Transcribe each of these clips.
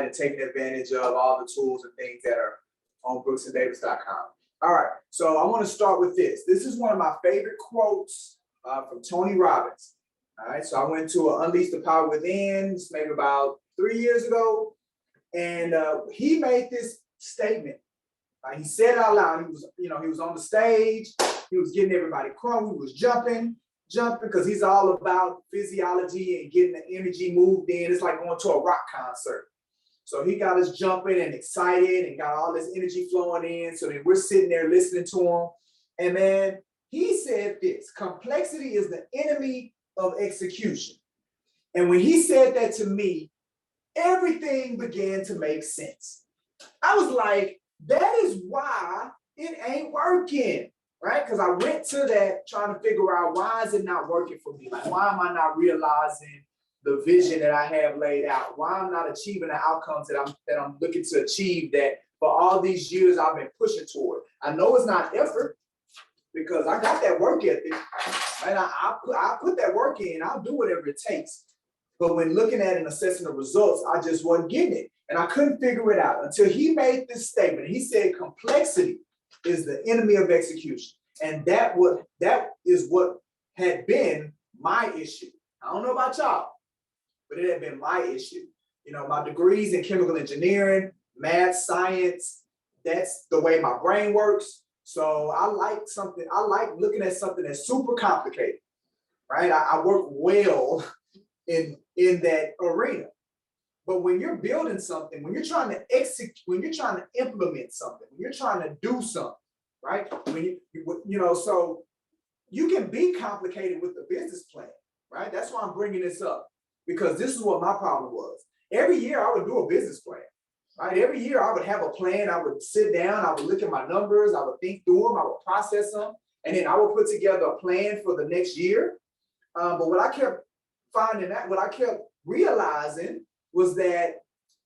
and taking advantage of all the tools and things that are on brooksanddavis.com. All right, so I want to start with this. This is one of my favorite quotes from Tony Robbins. All right, so I went to Unleash the Power Within maybe about 3 years ago, and he made this statement. He said it out loud. He was on the stage. He was getting everybody crunk. He was jumping because he's all about physiology and getting the energy moved in. It's like going to a rock concert. So he got us jumping and excited and got all this energy flowing in. So then we're sitting there listening to him. And man, he said this: complexity is the enemy of execution. And when he said that to me, everything began to make sense. I was like, that is why it ain't working, right? Because I went to that trying to figure out, why is it not working for me? Like, why am I not realizing the vision that I have laid out? Why I'm not achieving the outcomes that I'm looking to achieve, that for all these years I've been pushing toward? I know it's not effort, because I got that work ethic, right? I put that work in. I'll do whatever it takes. But when looking at and assessing the results, I just wasn't getting it. And I couldn't figure it out until he made this statement. He said, complexity is the enemy of execution. And that is what had been my issue. I don't know about y'all, but it had been my issue. You know, my degrees in chemical engineering, math, science, that's the way my brain works. So I like looking at something that's super complicated, right? I work well in that arena. But when you're building something, when you're trying to execute, when you're trying to implement something, when you're trying to do something, right? So you can be complicated with the business plan, right? That's why I'm bringing this up, because this is what my problem was. Every year I would do a business plan, right? Every year I would have a plan. I would sit down, I would look at my numbers, I would think through them, I would process them, and then I would put together a plan for the next year. But what I kept realizing was that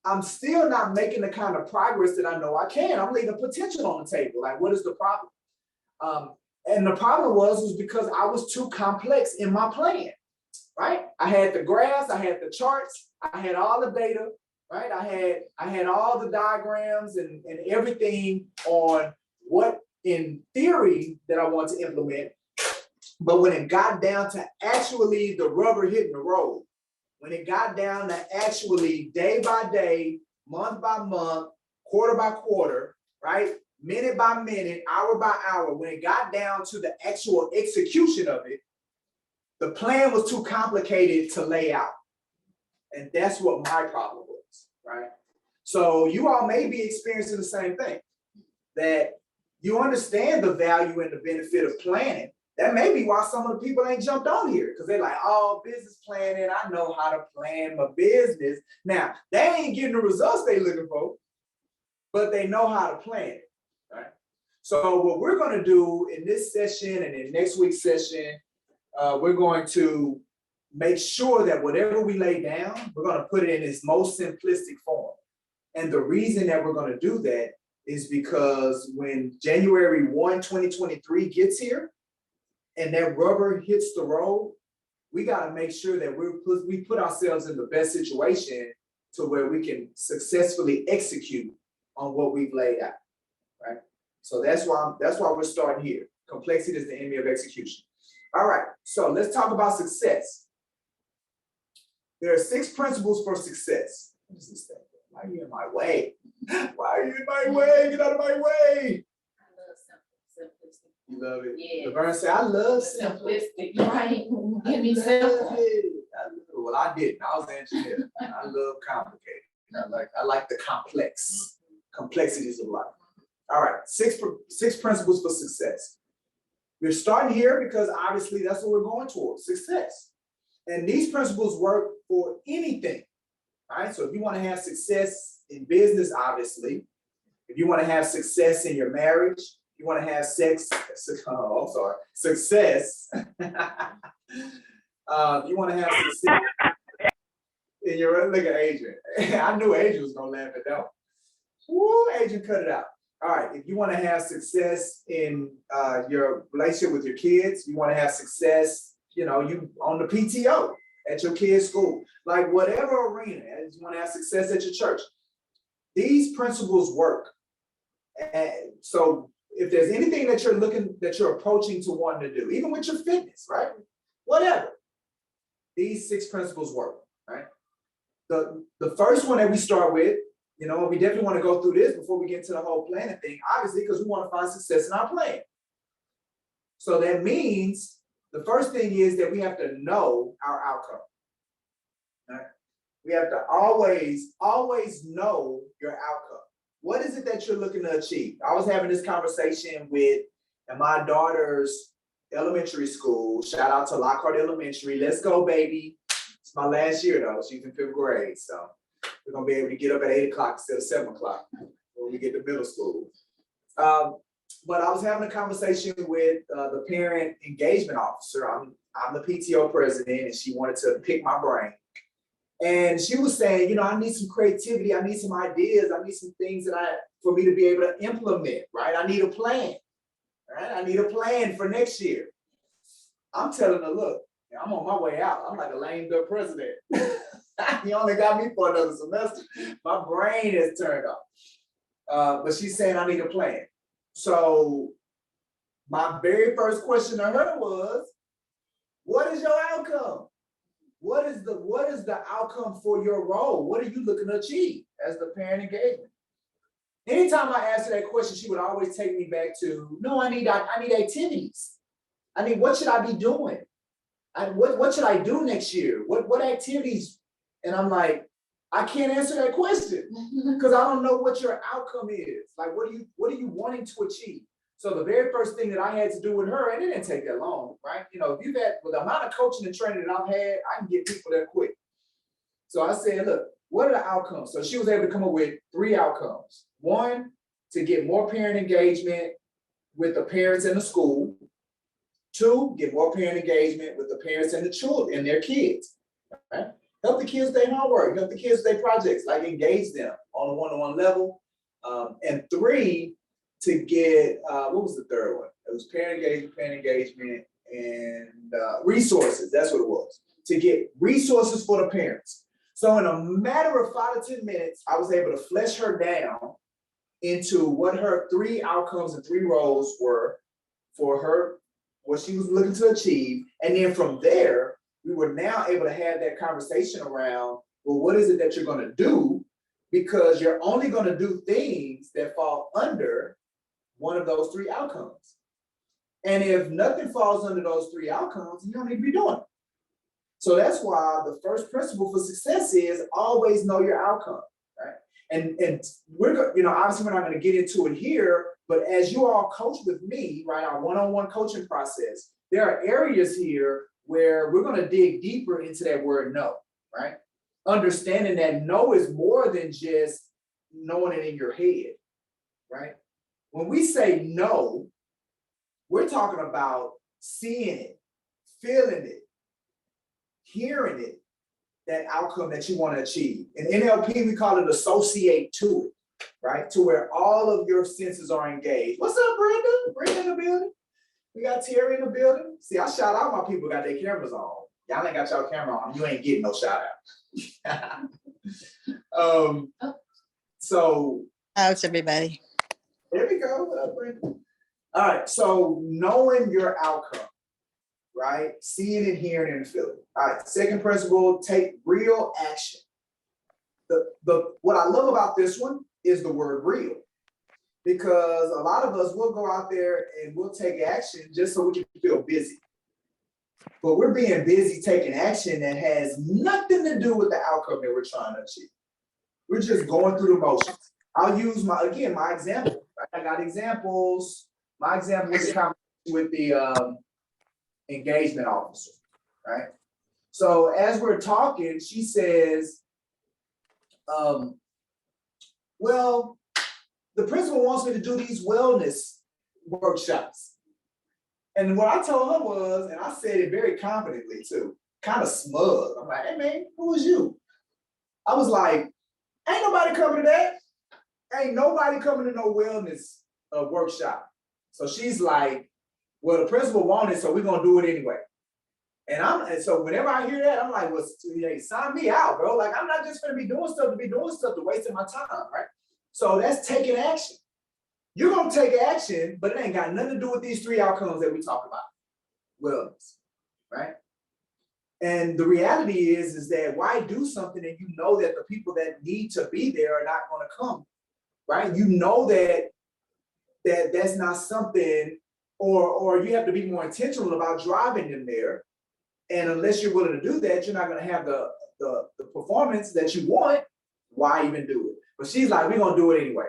I'm still not making the kind of progress that I know I can. I'm leaving potential on the table. Like, what is the problem? And the problem was because I was too complex in my plan, right? I had the graphs, I had the charts, I had all the data, right? I had all the diagrams and everything on what in theory that I want to implement. But when it got down to actually the rubber hitting the road, when it got down to actually day by day, month by month, quarter by quarter, right? Minute by minute, hour by hour, when it got down to the actual execution of it, the plan was too complicated to lay out. And that's what my problem was, right? So you all may be experiencing the same thing, that you understand the value and the benefit of planning. That may be why some of the people ain't jumped on here, because they're like, oh, business planning, I know how to plan my business. Now, they ain't getting the results they looking for, but they know how to plan it, right? So what we're going to do in this session and in next week's session, we're going to make sure that whatever we lay down, we're going to put it in its most simplistic form. And the reason that we're going to do that is because when January 1, 2023 gets here, and that rubber hits the road, we got to make sure that we put ourselves in the best situation to where we can successfully execute on what we've laid out, right? So that's why we're starting here. Complexity is the enemy of execution. All right, so let's talk about success. There are 6 principles for success. What is this thing? Why are you in my way? Why are you in my way? Get out of my way. You love it? Yeah. Laverne said, I love simplicity. Right. Give me simple. Well, I didn't. I was an engineer. I love complicated. I like the complexities of life. All right, 6 principles for success. We're starting here because obviously that's what we're going towards, success. And these principles work for anything. All right, so if you want to have success in business, obviously, if you want to have success in your marriage, you want to have success. You want to have success in your, look at Adrian. I knew Adrian was going to laugh at that one. Woo, Adrian, cut it out. All right, if you want to have success in your relationship with your kids, you want to have success, you on the PTO at your kid's school, like whatever arena, you want to have success at your church. these principles work. And so if there's anything that you're approaching to wanting to do, even with your fitness, right? Whatever, these 6 principles work, right? The first one that we start with, you know, we definitely want to go through this before we get into the whole planning thing, obviously, because we want to find success in our plan. So that means the first thing is that we have to know our outcome. Right? We have to always know your outcome. What is it that you're looking to achieve? I was having this conversation with my daughter's elementary school. Shout out to Lockhart Elementary. Let's go, baby. It's my last year though. She's in 5th grade. So we're gonna be able to get up at 8 o'clock instead of 7 o'clock when we get to middle school. But I was having a conversation with the parent engagement officer. I'm the PTO president, and she wanted to pick my brain. And she was saying, you know, I need some creativity. I need some ideas. I need some things for me to be able to implement, right? I need a plan, right? I need a plan for next year. I'm telling her, look, I'm on my way out. I'm like a lame duck president. You only got me for another semester. My brain is turned off. But she's saying I need a plan. So my very first question to her was, what is your outcome? What is the outcome for your role? What are you looking to achieve as the parent engagement? Anytime I asked her that question, she would always take me back to, no, I need activities. I mean, what should I be doing? What should I do next year? What activities? And I'm like, I can't answer that question because I don't know what your outcome is. Like, what are you wanting to achieve? So the very first thing that I had to do with her, and it didn't take that long, right? You know, if you've had, with the amount of coaching and training that I've had, I can get people there quick. So I said, look, what are the outcomes? So she was able to come up with 3 outcomes. 1, to get more parent engagement with the parents in the school. 2, get more parent engagement with the parents and the children and their kids. Right? Help the kids with their homework, help the kids with their projects, like engage them on a one-on-one level. And 3, to get, what was the third one? It was parent engagement, and resources. That's what it was. To get resources for the parents. So in a matter of 5 to 10 minutes, I was able to flesh her down into what her 3 outcomes and 3 roles were for her, what she was looking to achieve. And then from there, we were now able to have that conversation around, well, what is it that you're going to do? Because you're only going to do things that fall under one of those 3 outcomes. And if nothing falls under those 3 outcomes, you don't need to be doing it. So that's why the first principle for success is always know your outcome, right? And we're, you know, obviously we're not going to get into it here, but as you all coach with me, right, our one-on-one coaching process, there are areas here where we're going to dig deeper into that word no, right? Understanding that no is more than just knowing it in your head, right? When we say no, we're talking about seeing it, feeling it, hearing it, that outcome that you want to achieve. In NLP, we call it associate to it, right? To where all of your senses are engaged. What's up, Brenda? Brenda in the building. We got Terry in the building. See, I shout out my people got their cameras on. Y'all ain't got y'all camera on. You ain't getting no shout out. So. How's everybody? There we go. What up, Brenda? All right. So knowing your outcome, right? Seeing it, hearing it, and feeling. All right. Second principle, take real action. What I love about this one is the word real. Because a lot of us will go out there and we'll take action just so we can feel busy. But we're being busy taking action that has nothing to do with the outcome that we're trying to achieve. We're just going through the motions. I'll use my example. Right? I got examples. My example was the conversation with the engagement officer, right? So as we're talking, she says, well, the principal wants me to do these wellness workshops. And what I told her was, and I said it very confidently too, kind of smug. I'm like, hey man, who is you? I was like, ain't nobody coming to that. Ain't nobody coming to no wellness workshop. So she's like, well, the principal wanted, so we're gonna do it anyway. And so whenever I hear that, I'm like, well, hey, sign me out, bro. Like, I'm not just gonna be doing stuff to be doing stuff to wasting my time, right? So that's taking action. You're going to take action, but it ain't got nothing to do with these 3 outcomes that we talk about. Wellness, right? And the reality is that why do something and you know that the people that need to be there are not going to come, right? You know that's not something, or you have to be more intentional about driving them there. And unless you're willing to do that, you're not going to have the performance that you want. Why even do it? But she's like, we're going to do it anyway.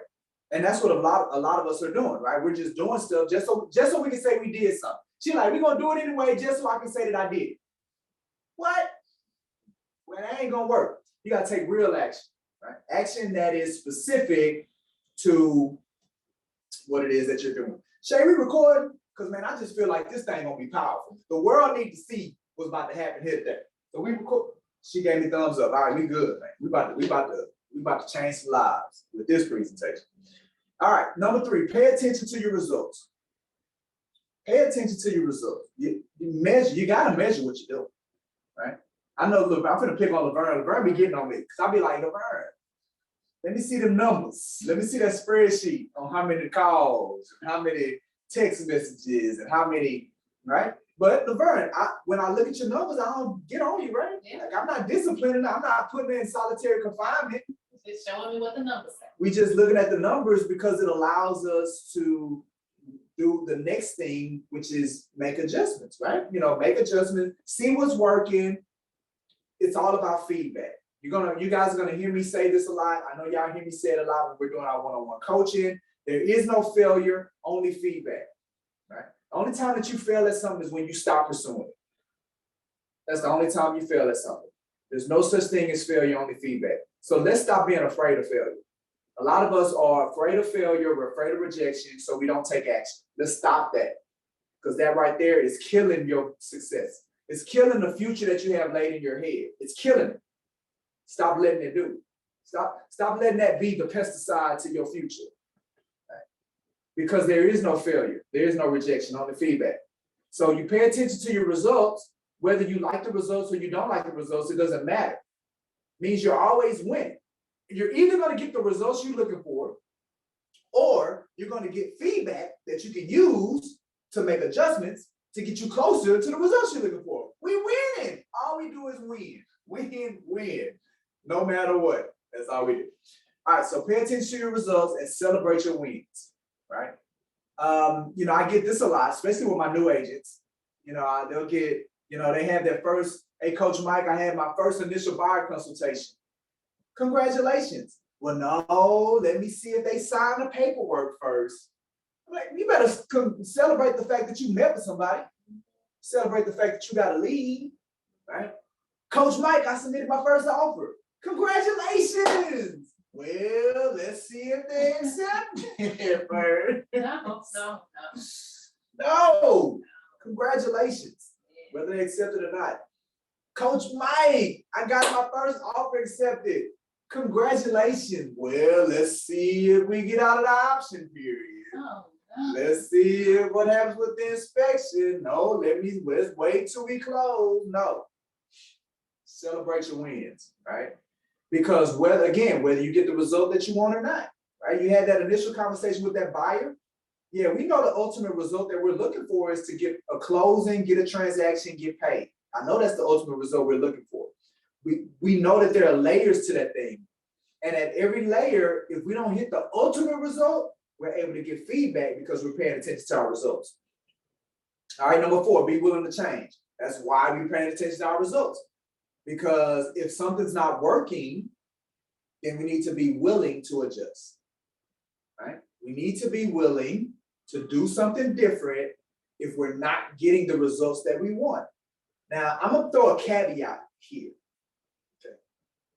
And that's what a lot of us are doing, right? We're just doing stuff just so we can say we did something. She's like, we're going to do it anyway just so I can say that I did. What? Well, that ain't going to work. You got to take real action, right? Action that is specific to what it is that you're doing. Shay, we recording? Because, man, I just feel like this thing going to be powerful. The world needs to see what's about to happen here today. So we record. She gave me thumbs up. All right, we good, man. We about to change some lives with this presentation. All right, number 3, pay attention to your results. Pay attention to your results. You got to measure what you're doing, right? I know, look, I'm going to pick on Laverne. Laverne be getting on me because I'll be like, Laverne, let me see the numbers. Let me see that spreadsheet on how many calls, and how many text messages, and how many, right? But Laverne, when I look at your numbers, I don't get on you, right? Yeah. Like, I'm not disciplining. I'm not putting it in solitary confinement. It's showing me what the numbers say. We just looking at the numbers because it allows us to do the next thing, which is make adjustments, right? You know, make adjustments, see what's working. It's all about feedback. You guys are gonna hear me say this a lot. I know y'all hear me say it a lot when we're doing our one-on-one coaching. There is no failure, only feedback, right? The only time that you fail at something is when you stop pursuing it. That's the only time you fail at something. There's no such thing as failure, only feedback. So let's stop being afraid of failure. A lot of us are afraid of failure, we're afraid of rejection, so we don't take action. Let's stop that. Because that right there is killing your success. It's killing the future that you have laid in your head. It's killing it. Stop letting it do. Stop letting that be the pesticide to your future. Right? Because there is no failure. There is no rejection, only feedback. So you pay attention to your results, whether you like the results or you don't like the results, it doesn't matter. It means you're always winning. You're either going to get the results you're looking for, or you're going to get feedback that you can use to make adjustments to get you closer to the results you're looking for. We winning. All we do is win. Win. No matter what. That's all we do. All right, so pay attention to your results and celebrate your wins, right? I get this a lot, especially with my new agents. They'll get, they have their first, hey, Coach Mike, I had my first initial buyer consultation. Congratulations. Well, no, let me see if they sign the paperwork first. I'm like, you better celebrate the fact that you met with somebody. Celebrate the fact that you got a lead, right? Coach Mike, I submitted my first offer. Congratulations. Well, let's see if they accept it first. No. Congratulations, whether they accept it or not. Coach Mike, I got my first offer accepted. Congratulations. Well, let's see if we get out of the option period. Let's see what happens with the inspection. No, let's wait till we close. No. Celebrate your wins, right? Because whether you get the result that you want or not, right? You had that initial conversation with that buyer. Yeah, we know the ultimate result that we're looking for is to get a closing, get a transaction, get paid. I know that's the ultimate result we're looking for. We know that there are layers to that thing. And at every layer, if we don't hit the ultimate result, we're able to get feedback because we're paying attention to our results. All right, number 4, be willing to change. That's why we're paying attention to our results. Because if something's not working, then we need to be willing to adjust, right? We need to be willing to do something different if we're not getting the results that we want. Now, I'm going to throw a caveat here. Okay.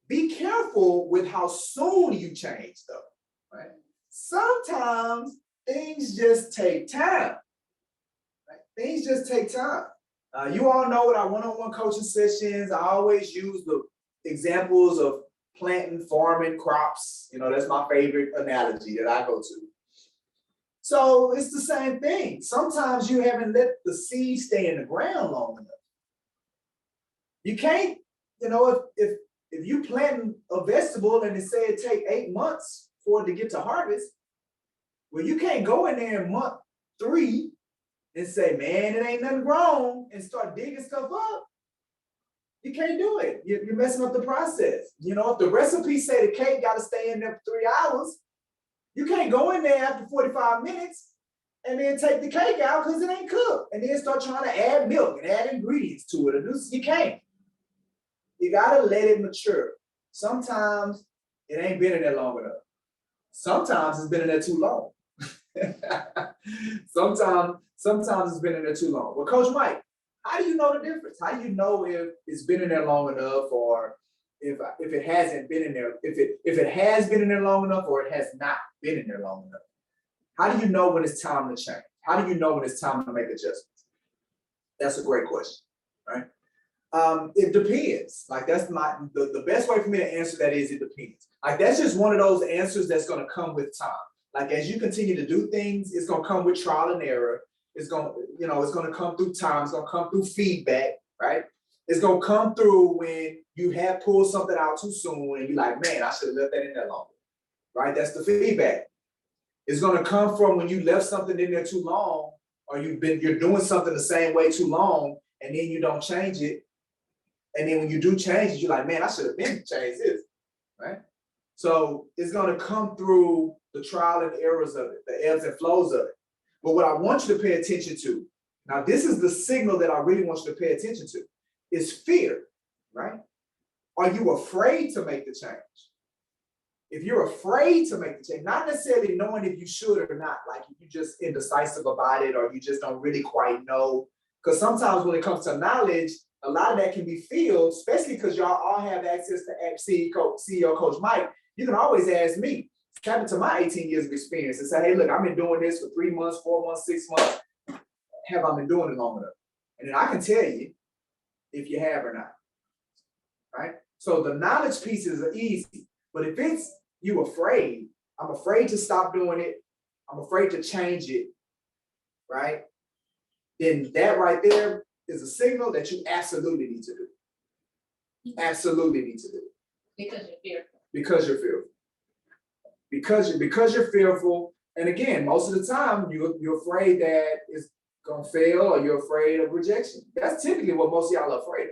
Be careful with how soon you change, though, right? Sometimes things just take time, right? Things just take time. You all know with our one-on-one coaching sessions, I always use the examples of planting, farming, crops. That's my favorite analogy that I go to. So it's the same thing. Sometimes you haven't let the seed stay in the ground long enough. You can't, if you plant a vegetable and they say it take 8 months for it to get to harvest. Well, you can't go in there in month 3 and say, man, it ain't nothing wrong, and start digging stuff up. You can't do it. You're messing up the process. You know, if the recipe say the cake got to stay in there for 3 hours, you can't go in there after 45 minutes and then take the cake out because it ain't cooked, and then start trying to add milk and add ingredients to it. You can't. You gotta let it mature. Sometimes it ain't been in there long enough. Sometimes it's been in there too long. Sometimes it's been in there too long. Well, Coach Mike, how do you know the difference? How do you know if it's been in there long enough, or if it hasn't been in there, if it has been in there long enough, or it has not been in there long enough? How do you know when it's time to change? How do you know when it's time to make adjustments? That's a great question, right? It depends. Like, that's the best way for me to answer that is it depends. Like, that's just one of those answers that's going to come with time. Like, as you continue to do things, it's going to come with trial and error. It's going to come through time. It's going to come through feedback, right? It's going to come through when you have pulled something out too soon and you're like, man, I should have left that in there longer, right? That's the feedback. It's going to come from when you left something in there too long, or you're doing something the same way too long, and then you don't change it. And then when you do change it, you're like, man, I should have been changed this, right? So it's going to come through the trial and errors of it, the ebbs and flows of it. But what I want you to pay attention to, now this is the signal that I really want you to pay attention to, is fear, right? Are you afraid to make the change? If you're afraid to make the change, not necessarily knowing if you should or not, like if you're just indecisive about it, or you just don't really quite know. Because sometimes when it comes to knowledge, a lot of that can be filled, especially because y'all all have access to CEO Coach Mike. You can always ask me, tap into my 18 years of experience and say, hey, look, I've been doing this for 3 months, 4 months, 6 months. Have I been doing it long enough? And then I can tell you if you have or not, right? So the knowledge pieces are easy, but if it's you afraid, I'm afraid to stop doing it, I'm afraid to change it, right? Then that right there is a signal that you absolutely need to do. Absolutely need to do. Because you're fearful. Because you're fearful. Because you're fearful, and again, most of the time you're afraid that it's gonna fail, or you're afraid of rejection. That's typically what most of y'all are afraid of.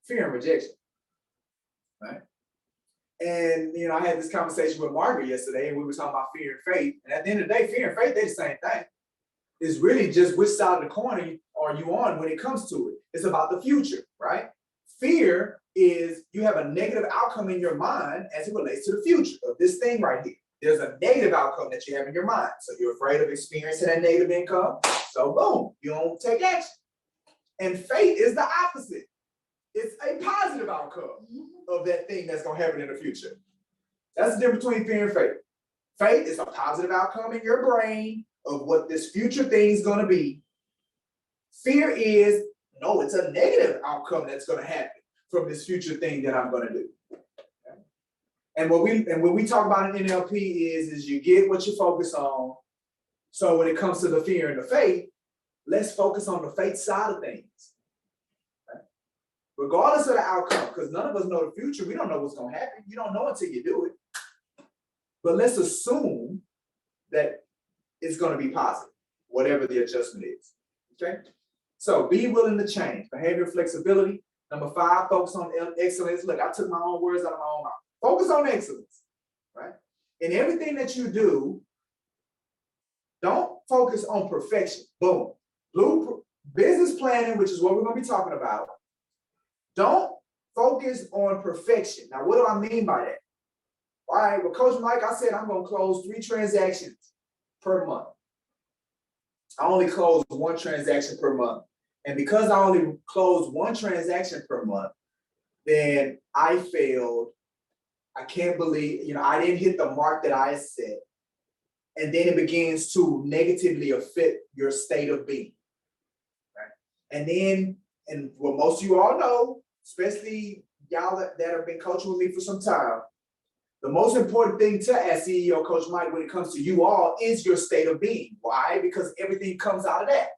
Fear and rejection. Right? And you know, I had this conversation with Margaret yesterday, and we were talking about fear and faith. And at the end of the day, fear and faith, they're the same thing. It's really just which side of the coin are you on when it comes to it. It's about the future, right? Fear is you have a negative outcome in your mind as it relates to the future of this thing right here. There's a negative outcome that you have in your mind. So you're afraid of experiencing that negative income. So boom, you don't take action. And faith is the opposite. It's a positive outcome of that thing that's going to happen in the future. That's the difference between fear and faith. Faith is a positive outcome in your brain of what this future thing is going to be. Fear is, no, it's a negative outcome that's going to happen from this future thing that I'm going to do. Okay? And what we talk about in NLP is you get what you focus on. So when it comes to the fear and the faith, let's focus on the faith side of things. Okay? Regardless of the outcome, because none of us know the future. We don't know what's going to happen. You don't know until you do it. But let's assume that it's going to be positive, whatever the adjustment is. Okay? So be willing to change. Behavioral flexibility. Number 5, focus on excellence. Look, I took my own words out of my own mouth. Focus on excellence, right? In everything that you do, don't focus on perfection. Boom. Business planning, which is what we're going to be talking about. Don't focus on perfection. Now, what do I mean by that? All right, well, Coach Mike, I said I'm going to close 3 transactions per month. I only close 1 transaction per month. And because I only closed 1 transaction per month, then I failed. I can't believe, I didn't hit the mark that I set. And then it begins to negatively affect your state of being. Right? And then, and what most of you all know, especially y'all that have been coaching with me for some time, the most important thing to ask CEO Coach Mike when it comes to you all is your state of being. Why? Because everything comes out of that.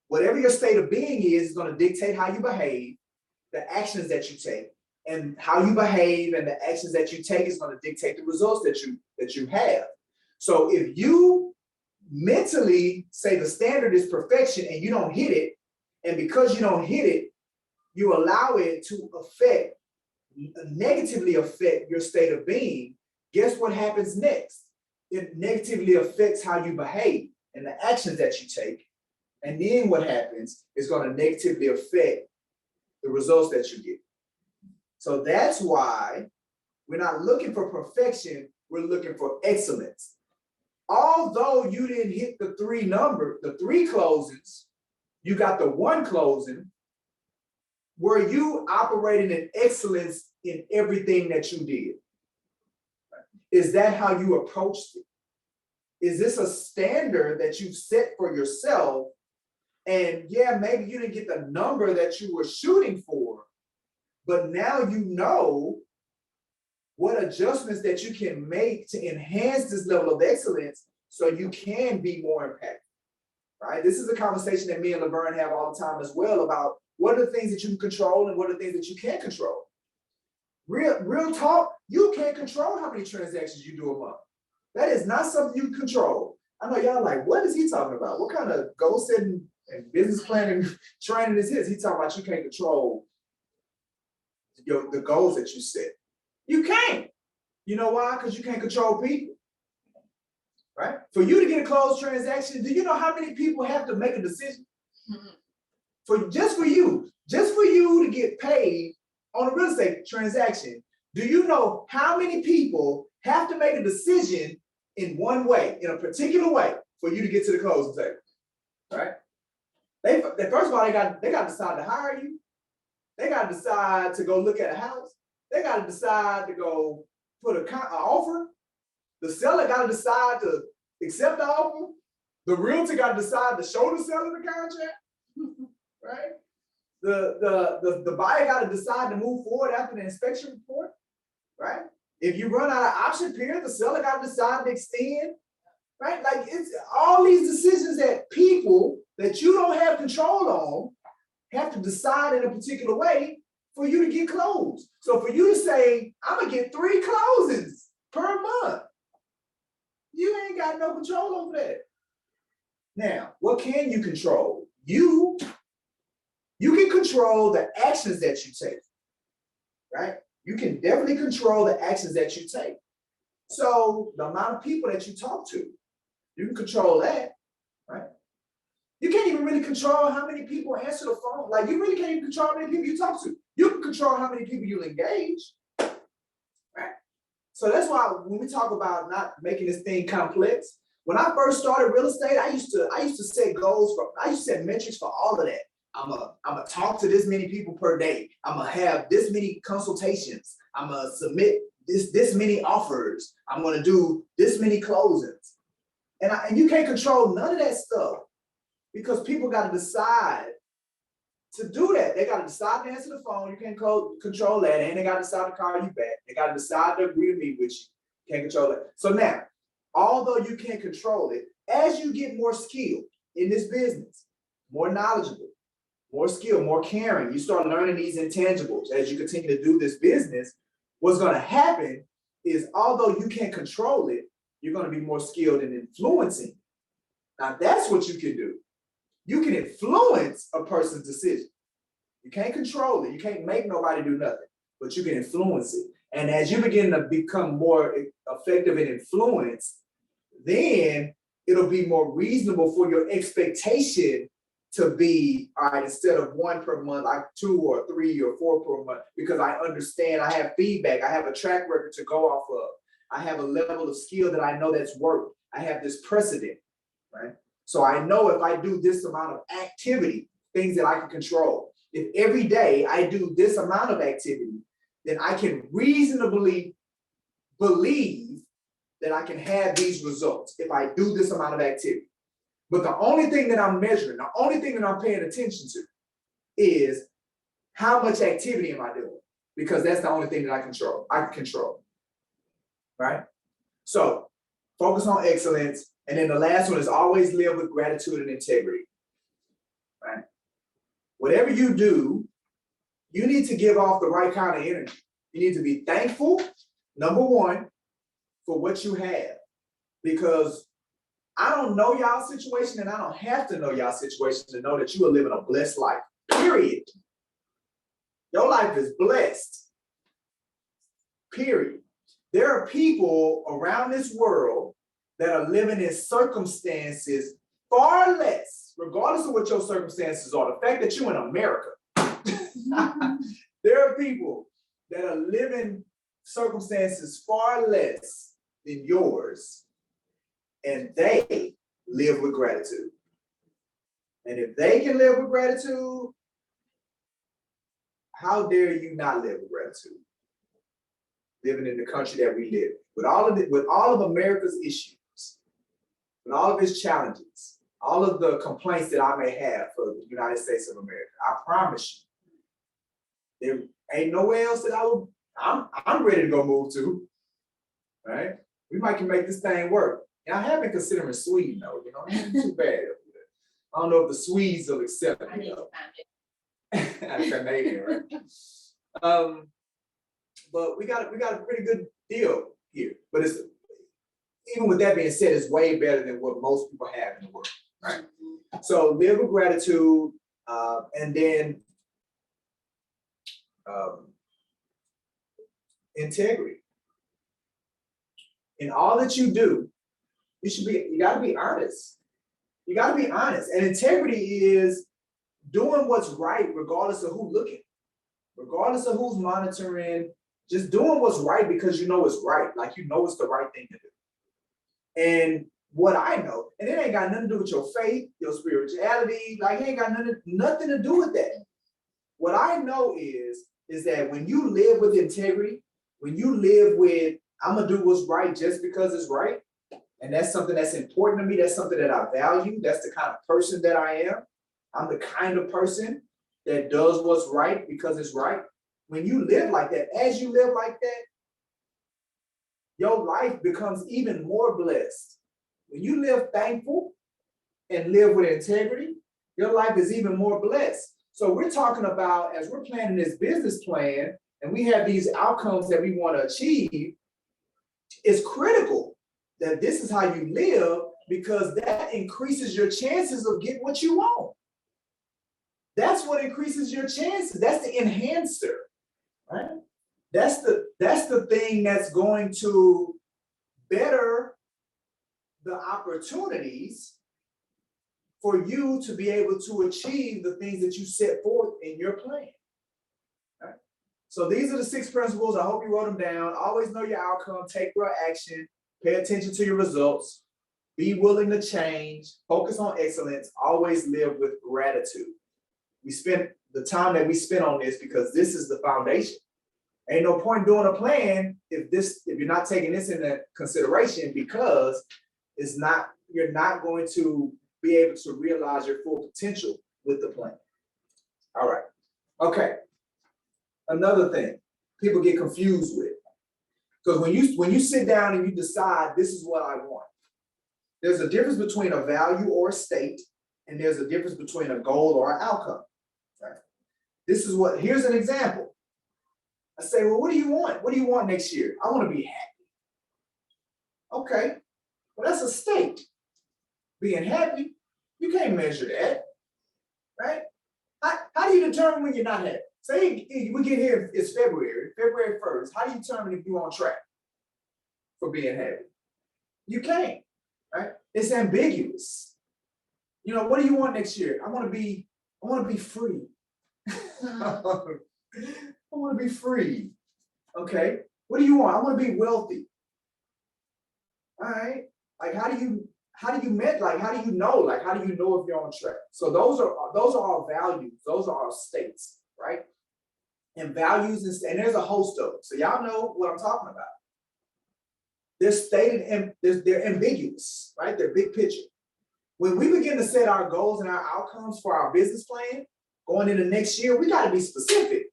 Whatever your state of being is going to dictate how you behave, the actions that you take, And how you behave and the actions that you take is going to dictate the results that you have. So if you mentally say the standard is perfection and you don't hit it, and because you don't hit it, you allow it to negatively affect your state of being, guess what happens next? It negatively affects how you behave and the actions that you take. And then what happens is going to negatively affect the results that you get. So that's why we're not looking for perfection, we're looking for excellence. Although you didn't hit the three closings, you got the one closing. Were you operating in excellence in everything that you did? Is that how you approached it? Is this a standard that you've set for yourself? And yeah, maybe you didn't get the number that you were shooting for, but now you know what adjustments that you can make to enhance this level of excellence so you can be more impactful, right? This is a conversation that me and Laverne have all the time as well about what are the things that you can control and what are the things that you can't control. Real talk, you can't control how many transactions you do a month. That is not something you control. I know y'all like, what is he talking about? What kind of goal setting and business planning training is his? He talking about you can't control the goals that you set. You can't. You know why? Because you can't control people, right? For you to get a closed transaction, do you know how many people have to make a decision? Just for you to get paid on a real estate transaction, do you know how many people have to make a decision in one way, in a particular way, for you to get to the closing table, right? First of all, they got to decide to hire you. They got to decide to go look at a house. They got to decide to go put an offer. The seller got to decide to accept the offer. The realtor got to decide to show the seller the contract, right? The buyer got to decide to move forward after the inspection report, right? If you run out of option period, the seller got to decide to extend, right? Like it's all these decisions that people that you don't have control on have to decide in a particular way for you to get closed. So for you to say, I'm gonna get 3 closings per month, you ain't got no control over that. Now, what can you control? You can control the actions that you take, right? You can definitely control the actions that you take. So the amount of people that you talk to, you can control that, right? You can't even really control how many people answer the phone. Like you really can't even control how many people you talk to. You can control how many people you engage, right? So that's why when we talk about not making this thing complex, when I first started real estate, I used to set goals I used to set metrics for all of that. I'm gonna talk to this many people per day. I'm gonna have this many consultations. I'm gonna submit this many offers. I'm gonna do this many closings. And you can't control none of that stuff because people got to decide to do that. They got to decide to answer the phone. You can't control that. And they got to decide to call you back. They got to decide to agree to meet with you. Can't control it. So now, although you can't control it, as you get more skilled in this business, more knowledgeable, more skilled, more caring, you start learning these intangibles as you continue to do this business, what's going to happen is although you can't control it, you're going to be more skilled in influencing. Now that's what you can do. You can influence a person's decision. You can't control it. You can't make nobody do nothing, but you can influence it. And as you begin to become more effective in influence, then it'll be more reasonable for your expectation to be, all right, instead of 1 per month, like 2 or 3 or 4 per month, because I understand, I have feedback, I have a track record to go off of. I have a level of skill that I know that's worked. I have this precedent, right? So I know if I do this amount of activity, things that I can control, if every day I do this amount of activity, then I can reasonably believe that I can have these results if I do this amount of activity. But the only thing that I'm measuring, the only thing that I'm paying attention to is how much activity am I doing? Because that's the only thing that I can control, right? So focus on excellence. And then the last one is always live with gratitude and integrity, right? Whatever you do, you need to give off the right kind of energy. You need to be thankful, number one, for what you have. Because I don't know y'all situation, and I don't have to know y'all situation to know that you are living a blessed life, period. Your life is blessed, period. There are people around this world that are living in circumstances far less, regardless of what your circumstances are. The fact that you're in America, there are people that are living circumstances far less than yours, and they live with gratitude. And if they can live with gratitude, how dare you not live with gratitude? Living in the country that we live in, with all of America's issues, with all of its challenges, all of the complaints that I may have for the United States of America, I promise you, there ain't nowhere else that I'm ready to go move to. Right? We might can make this thing work. And I have been considering Sweden though, you know, it ain't too bad. I don't know if the Swedes will accept I me need to though. find it. That's Canadian, right? But we got a pretty good deal here. But it's, even with that being said, it's way better than what most people have in the world, right? So live with gratitude, and then integrity. In all that you do, you gotta be honest. You gotta be honest. And integrity is doing what's right regardless of who's looking, regardless of who's monitoring, just doing what's right because you know it's right, like you know it's the right thing to do. And what I know, and it ain't got nothing to do with your faith, your spirituality, like it ain't got nothing to do with that. What I know is that when you live with integrity, when you live with, I'm gonna do what's right just because it's right, and that's something that's important to me, that's something that I value, that's the kind of person that I am. I'm the kind of person that does what's right because it's right. When you live like that, as you live like that, your life becomes even more blessed. When you live thankful and live with integrity, your life is even more blessed. So we're talking about, as we're planning this business plan and we have these outcomes that we want to achieve, it's critical that this is how you live, because that increases your chances of getting what you want. That's what increases your chances. That's the enhancer, right? That's the thing that's going to better the opportunities for you to be able to achieve the things that you set forth in your plan. Right? So these are the 6 principles. I hope you wrote them down. Always know your outcome, take real action, pay attention to your results, be willing to change, focus on excellence, always live with gratitude. We spent the time that we spent on this because this is the foundation. Ain't no point doing a plan if you're not taking this into consideration, because you're not going to be able to realize your full potential with the plan. All right. Okay. Another thing people get confused with, because when you sit down and you decide this is what I want, there's a difference between a value or a state, and there's a difference between a goal or an outcome. Right? Here's an example. I say, well, what do you want? What do you want next year? I want to be happy. Okay, well, that's a state. Being happy, you can't measure that, right? How do you determine when you're not happy? Say we get here, it's February 1st. How do you determine if you're on track for being happy? You can't, right? It's ambiguous. You know, what do you want next year? I want to be free. I want to be free. Okay. What do you want? I want to be wealthy. All right. Like, how do you know? Like, how do you know if you're on track? So those are our values. Those are our states, right? And values, and there's a host of them. So y'all know what I'm talking about. They're stated and they're ambiguous, right? They're big picture. When we begin to set our goals and our outcomes for our business plan going into next year, we got to be specific.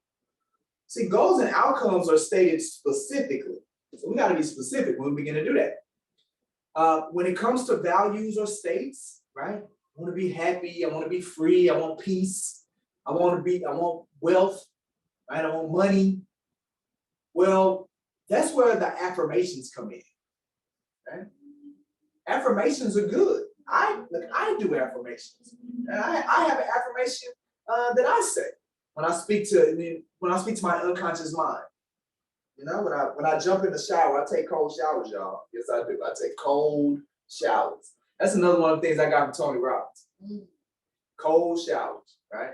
See, goals and outcomes are stated specifically. So we got to be specific when we begin to do that. When it comes to values or states, right? I want to be happy. I want to be free. I want peace. I want wealth. right? I want money. Well, that's where the affirmations come in. Right? Affirmations are good. I do affirmations, and I have an affirmation that I say when I speak to my unconscious mind. You know, when I jump in the shower, I take cold showers, y'all. Yes, I do. I take cold showers. That's another one of the things I got from Tony Robbins. Cold showers, right?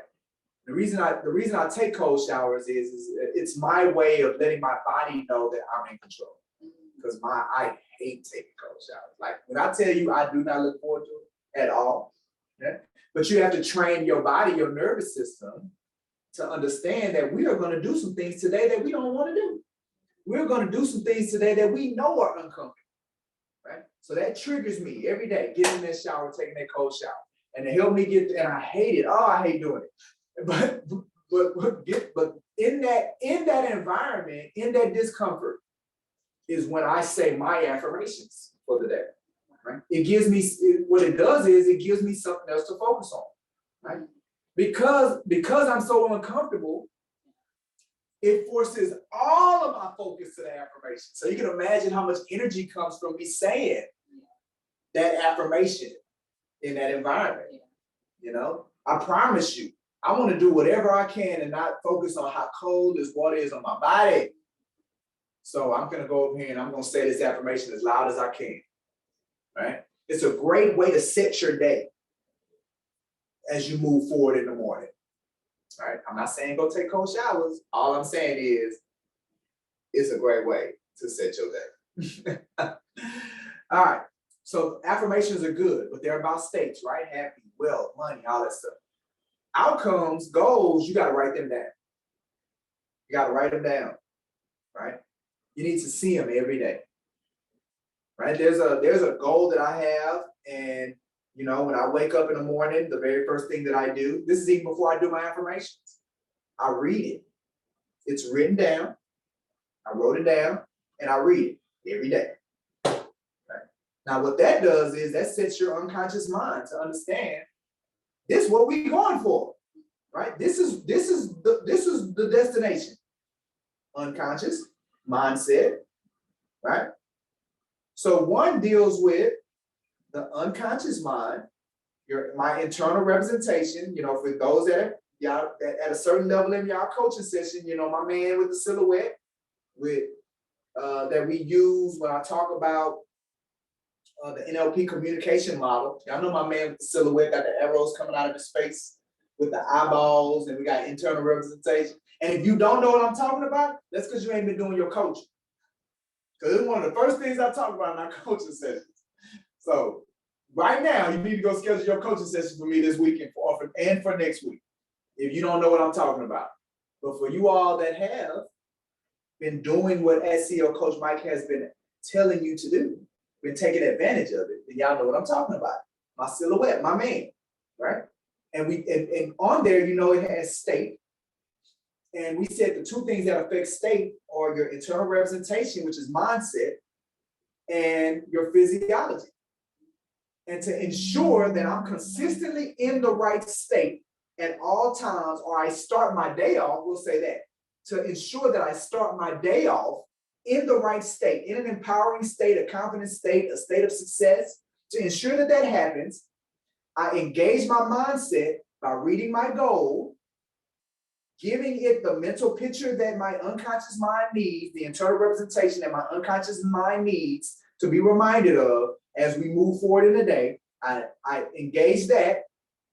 The reason I take cold showers is it's my way of letting my body know that I'm in control. Because I hate taking cold showers. Like when I tell you I do not look forward to it at all. Okay? But you have to train your body, your nervous system, to understand that we are going to do some things today that we don't want to do. We're going to do some things today that we know are uncomfortable. Right? So that triggers me every day, getting in that shower, taking that cold shower. And to help me and I hate it. Oh, I hate doing it. But in that environment, in that discomfort, is when I say my affirmations for the day. Right? It gives me, what it does is it gives me something else to focus on. Right? Because I'm so uncomfortable, it forces all of my focus to the affirmation. So you can imagine how much energy comes from me saying that affirmation in that environment. You know, I promise you, I want to do whatever I can and not focus on how cold this water is on my body. So I'm going to go over here and I'm going to say this affirmation as loud as I can. Right? It's a great way to set your day as you move forward in the morning. Right? I'm not saying go take cold showers. All I'm saying is it's a great way to set your day. All right. So affirmations are good, but they're about states, right? Happy, wealth, money, all that stuff. Outcomes, goals, you got to write them down. You got to write them down, right? You need to see them every day, right? There's a goal that I have, and you know, when I wake up in the morning, the very first thing that I do, this is even before I do my affirmations, I read it. It's written down. I wrote it down, and I read it every day. Right? Now, what that does is that sets your unconscious mind to understand this is what we're going for, right? This is the destination. Unconscious mindset, right? So one deals with the unconscious mind, my internal representation. You know, for those that y'all at a certain level in y'all coaching session, you know, my man with the silhouette with that we use when I talk about the NLP communication model. Y'all know my man with the silhouette, got the arrows coming out of his face with the eyeballs, and we got internal representation. And if you don't know what I'm talking about, that's because you ain't been doing your coaching. Because it's one of the first things I talk about in our coaching sessions. So right now, you need to go schedule your coaching session for me this week and for next week, if you don't know what I'm talking about. But for you all that have been doing what SEO Coach Mike has been telling you to do, been taking advantage of it, then y'all know what I'm talking about. My silhouette, my man, right? And on there, you know, it has state. And we said the two things that affect state are your internal representation, which is mindset, and your physiology. And to ensure that I'm consistently in the right state at all times, or I start my day off, we'll say that, to ensure that I start my day off in the right state, in an empowering state, a confident state, a state of success. To ensure that that happens, I engage my mindset by reading my goal, giving it the mental picture that my unconscious mind needs, the internal representation that my unconscious mind needs to be reminded of as we move forward in the day. I engage that,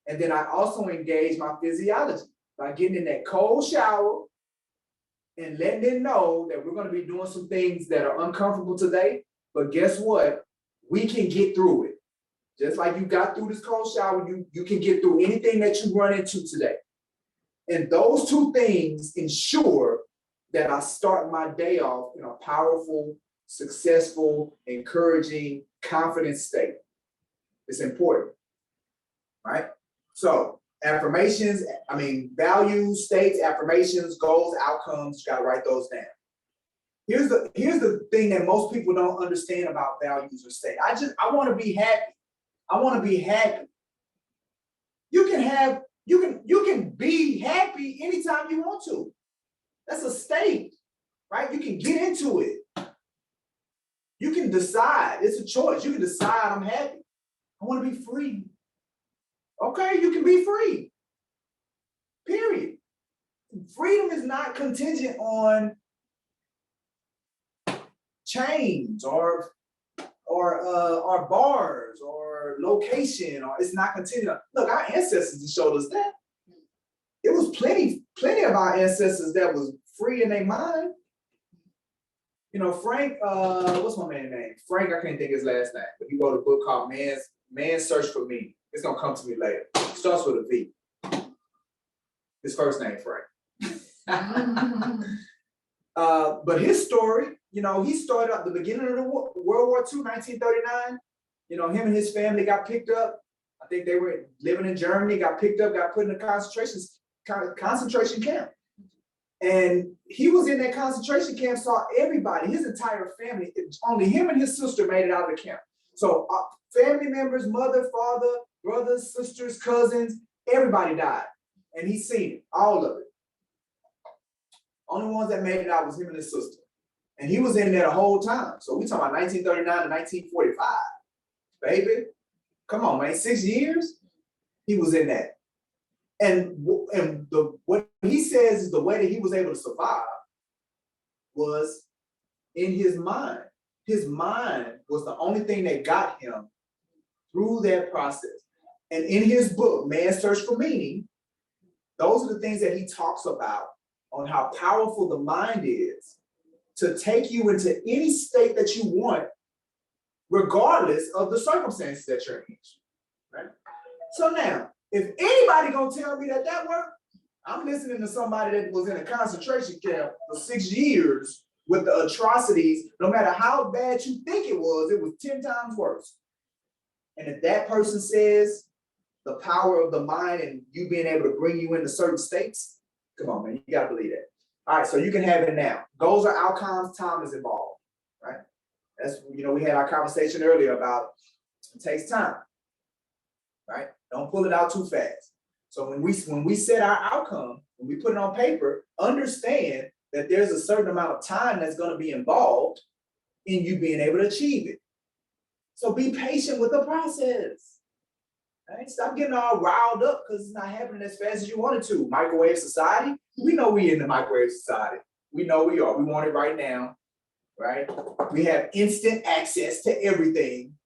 and then I also engage my physiology by getting in that cold shower and letting them know that we're going to be doing some things that are uncomfortable today, but guess what? We can get through it. Just like you got through this cold shower, you can get through anything that you run into today. And those two things ensure that I start my day off in a powerful, successful, encouraging, confident state. It's important, right? So affirmations, values, states, affirmations, goals, outcomes, you gotta write those down. Here's the thing that most people don't understand about values or state. I wanna be happy. I wanna be happy. You can be happy anytime you want to. That's a state, right? You can get into it. You can decide. It's a choice. You can decide I'm happy. I want to be free. Okay, you can be free. Period. Freedom is not contingent on chains or bars or location, or it's not contingent on. Look, our ancestors showed us that. It was plenty of our ancestors that was free in their mind. You know, Frank, what's my man's name? Frank, I can't think his last name, but he wrote a book called Man's Search for Meaning. It's gonna come to me later. It starts with a V. His first name, Frank. But his story, you know, he started at the beginning of the World War II, 1939. You know, him and his family got picked up. I think they were living in Germany, got picked up, got put in a concentration camp. And he was in that concentration camp, saw everybody, his entire family, only him and his sister made it out of the camp. So family members, mother, father, brothers, sisters, cousins, everybody died. And he's seen it, all of it. Only ones that made it out was him and his sister. And he was in there the whole time. So we talking about 1939 to 1945. Baby, come on, man, 6 years? He was in that. And what he says is the way that he was able to survive was in his mind. His mind was the only thing that got him through that process. And in his book, Man's Search for Meaning, those are the things that he talks about on how powerful the mind is to take you into any state that you want, regardless of the circumstances that you're in. Right? So now, if anybody gonna tell me that worked, I'm listening to somebody that was in a concentration camp for 6 years with the atrocities. No matter how bad you think it was 10 times worse. And if that person says the power of the mind and you being able to bring you into certain states, come on, man, you gotta believe that. All right, so you can have it now. Goals are outcomes, time is involved, right? That's, you know, we had our conversation earlier about it takes time, right? Don't pull it out too fast. So when we set our outcome, when we put it on paper, understand that there's a certain amount of time that's going to be involved in you being able to achieve it. So be patient with the process. Right? Stop getting all riled up because it's not happening as fast as you want it to. Microwave society, we know we in the microwave society. We know we are. We want it right now, right? We have instant access to everything.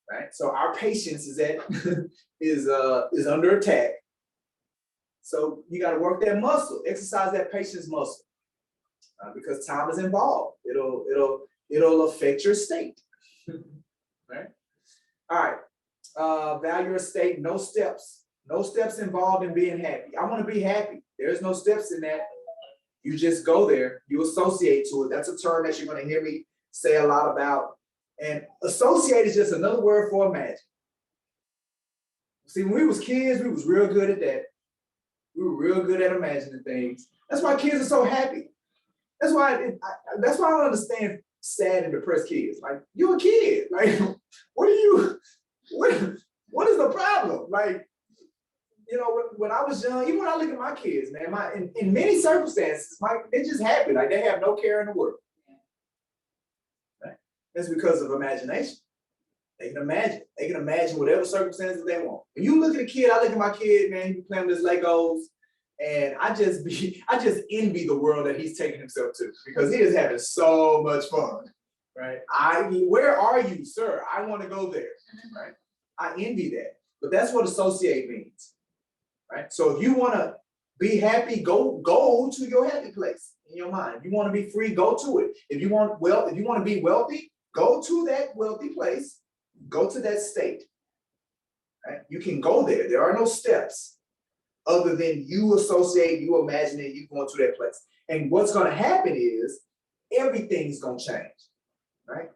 Right, so our patience is under attack. So you got to work that muscle, exercise that patience muscle, because time is involved. It'll affect your state. Right. All right. Value your state. No steps involved in being happy. I want to be happy. There's no steps in that. You just go there. You associate to it. That's a term that you're going to hear me say a lot about. And associate is just another word for imagine. See, when we was kids, we was real good at that. We were real good at imagining things. That's why kids are so happy. That's why I don't understand sad and depressed kids. Like, you're a kid. Like, what is the problem? Like, you know, when I was young, even when I look at my kids, man, in many circumstances, they're just happy. Like, they have no care in the world. That's because of imagination. They can imagine. They can imagine whatever circumstances they want. When you look at a kid, I look at my kid, man, he playing with his Legos, and I just envy the world that he's taking himself to because he is having so much fun, right? Where are you, sir? I want to go there, right? I envy that, but that's what associate means, right? So if you want to be happy, go to your happy place in your mind. If you want to be free, go to it. If you want to be wealthy, go to that wealthy place, go to that state. Right? You can go there. There are no steps other than you associate, you imagine it, you going to that place. And what's going to happen is everything's going to change, right?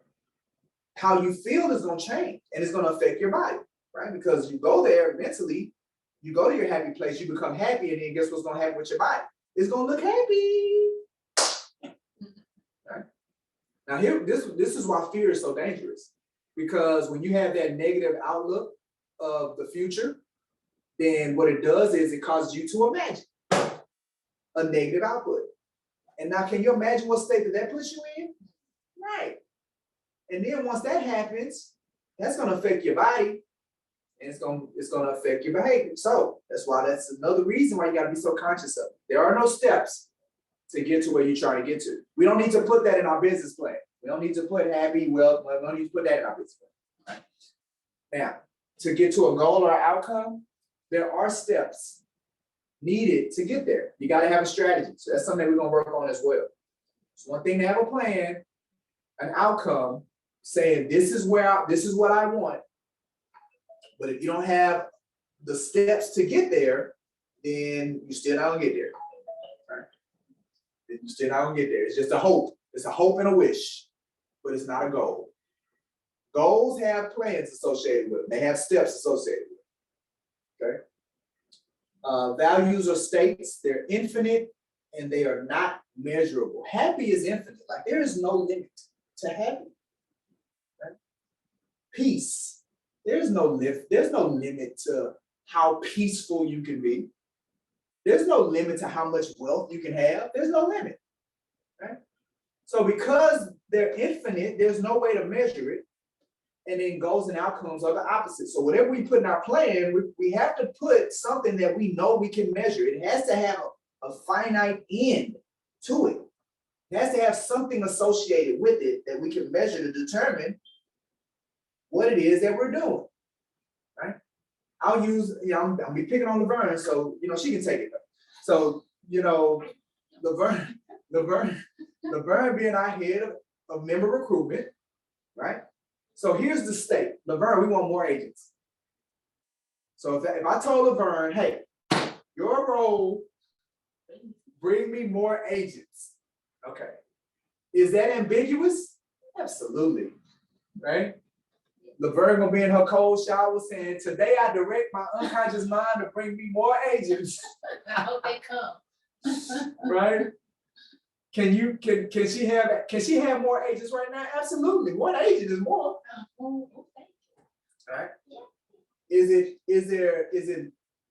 How you feel is going to change and it's going to affect your body, right? Because you go there mentally, you go to your happy place, you become happy, and then guess what's going to happen with your body? It's going to look happy. Right? Now here, this is why fear is so dangerous. Because when you have that negative outlook of the future, then what it does is it causes you to imagine. a negative output. And now can you imagine what state that puts you in? Right. And then once that happens, that's gonna affect your body and it's gonna affect your behavior. So that's another reason why you gotta be so conscious of it. There are no steps to get to where you're trying to get to. We don't need to put that in our business plan. We don't need to put happy, wealth, we don't need to put that in our business plan. Right? Now, to get to a goal or outcome, there are steps needed to get there. You gotta have a strategy. So that's something that we're gonna work on as well. It's one thing to have a plan, an outcome, saying this is what I want. But if you don't have the steps to get there, then you still not gonna get there. Right? You still not gonna get there. It's just a hope. It's a hope and a wish, but it's not a goal. Goals have plans associated with them. They have steps associated with them. Okay. Values or states, they're infinite and they are not measurable. Happy is infinite. Like there is no limit to happy. Right? Peace. There's no limit to how peaceful you can be. There's no limit to how much wealth you can have. There's no limit. Right? So because they're infinite, there's no way to measure it. And then goals and outcomes are the opposite. So whatever we put in our plan, we have to put something that we know we can measure. It has to have a finite end to it. It has to have something associated with it that we can measure to determine what it is that we're doing. Right? I'll use, I'll be picking on Laverne, so she can take it. So, Laverne being our head of member recruitment, right? So here's the state. Laverne, we want more agents. So if I told Laverne, hey, your role, bring me more agents. Okay. Is that ambiguous? Absolutely. Right? Laverne gonna be in her cold shower saying, today I direct my unconscious mind to bring me more agents. I hope they come. Right? Can she have more agents right now? Absolutely. One agent is more. Oh, okay. All right. Yeah. Is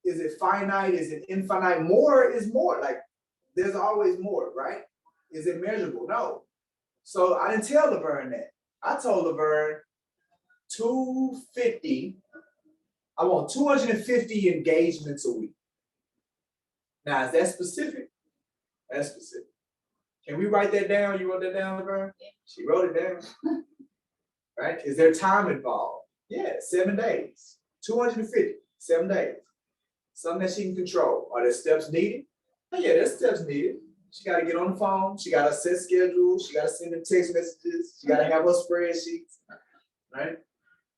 it finite? Is it infinite? More is more. Like there's always more, right? Is it measurable? No. So I didn't tell Laverne that. I told Laverne 250. I want 250 engagements a week. Now, is that specific? That's specific. Can we write that down? You wrote that down, Laverne? Yeah. She wrote it down. Right? Is there time involved? Yeah, 7 days. 250, 7 days. Something that she can control. Are there steps needed? Oh, yeah, there's steps needed. She got to get on the phone. She got to set schedules. She got to send them text messages. She got to have her spreadsheets. Right?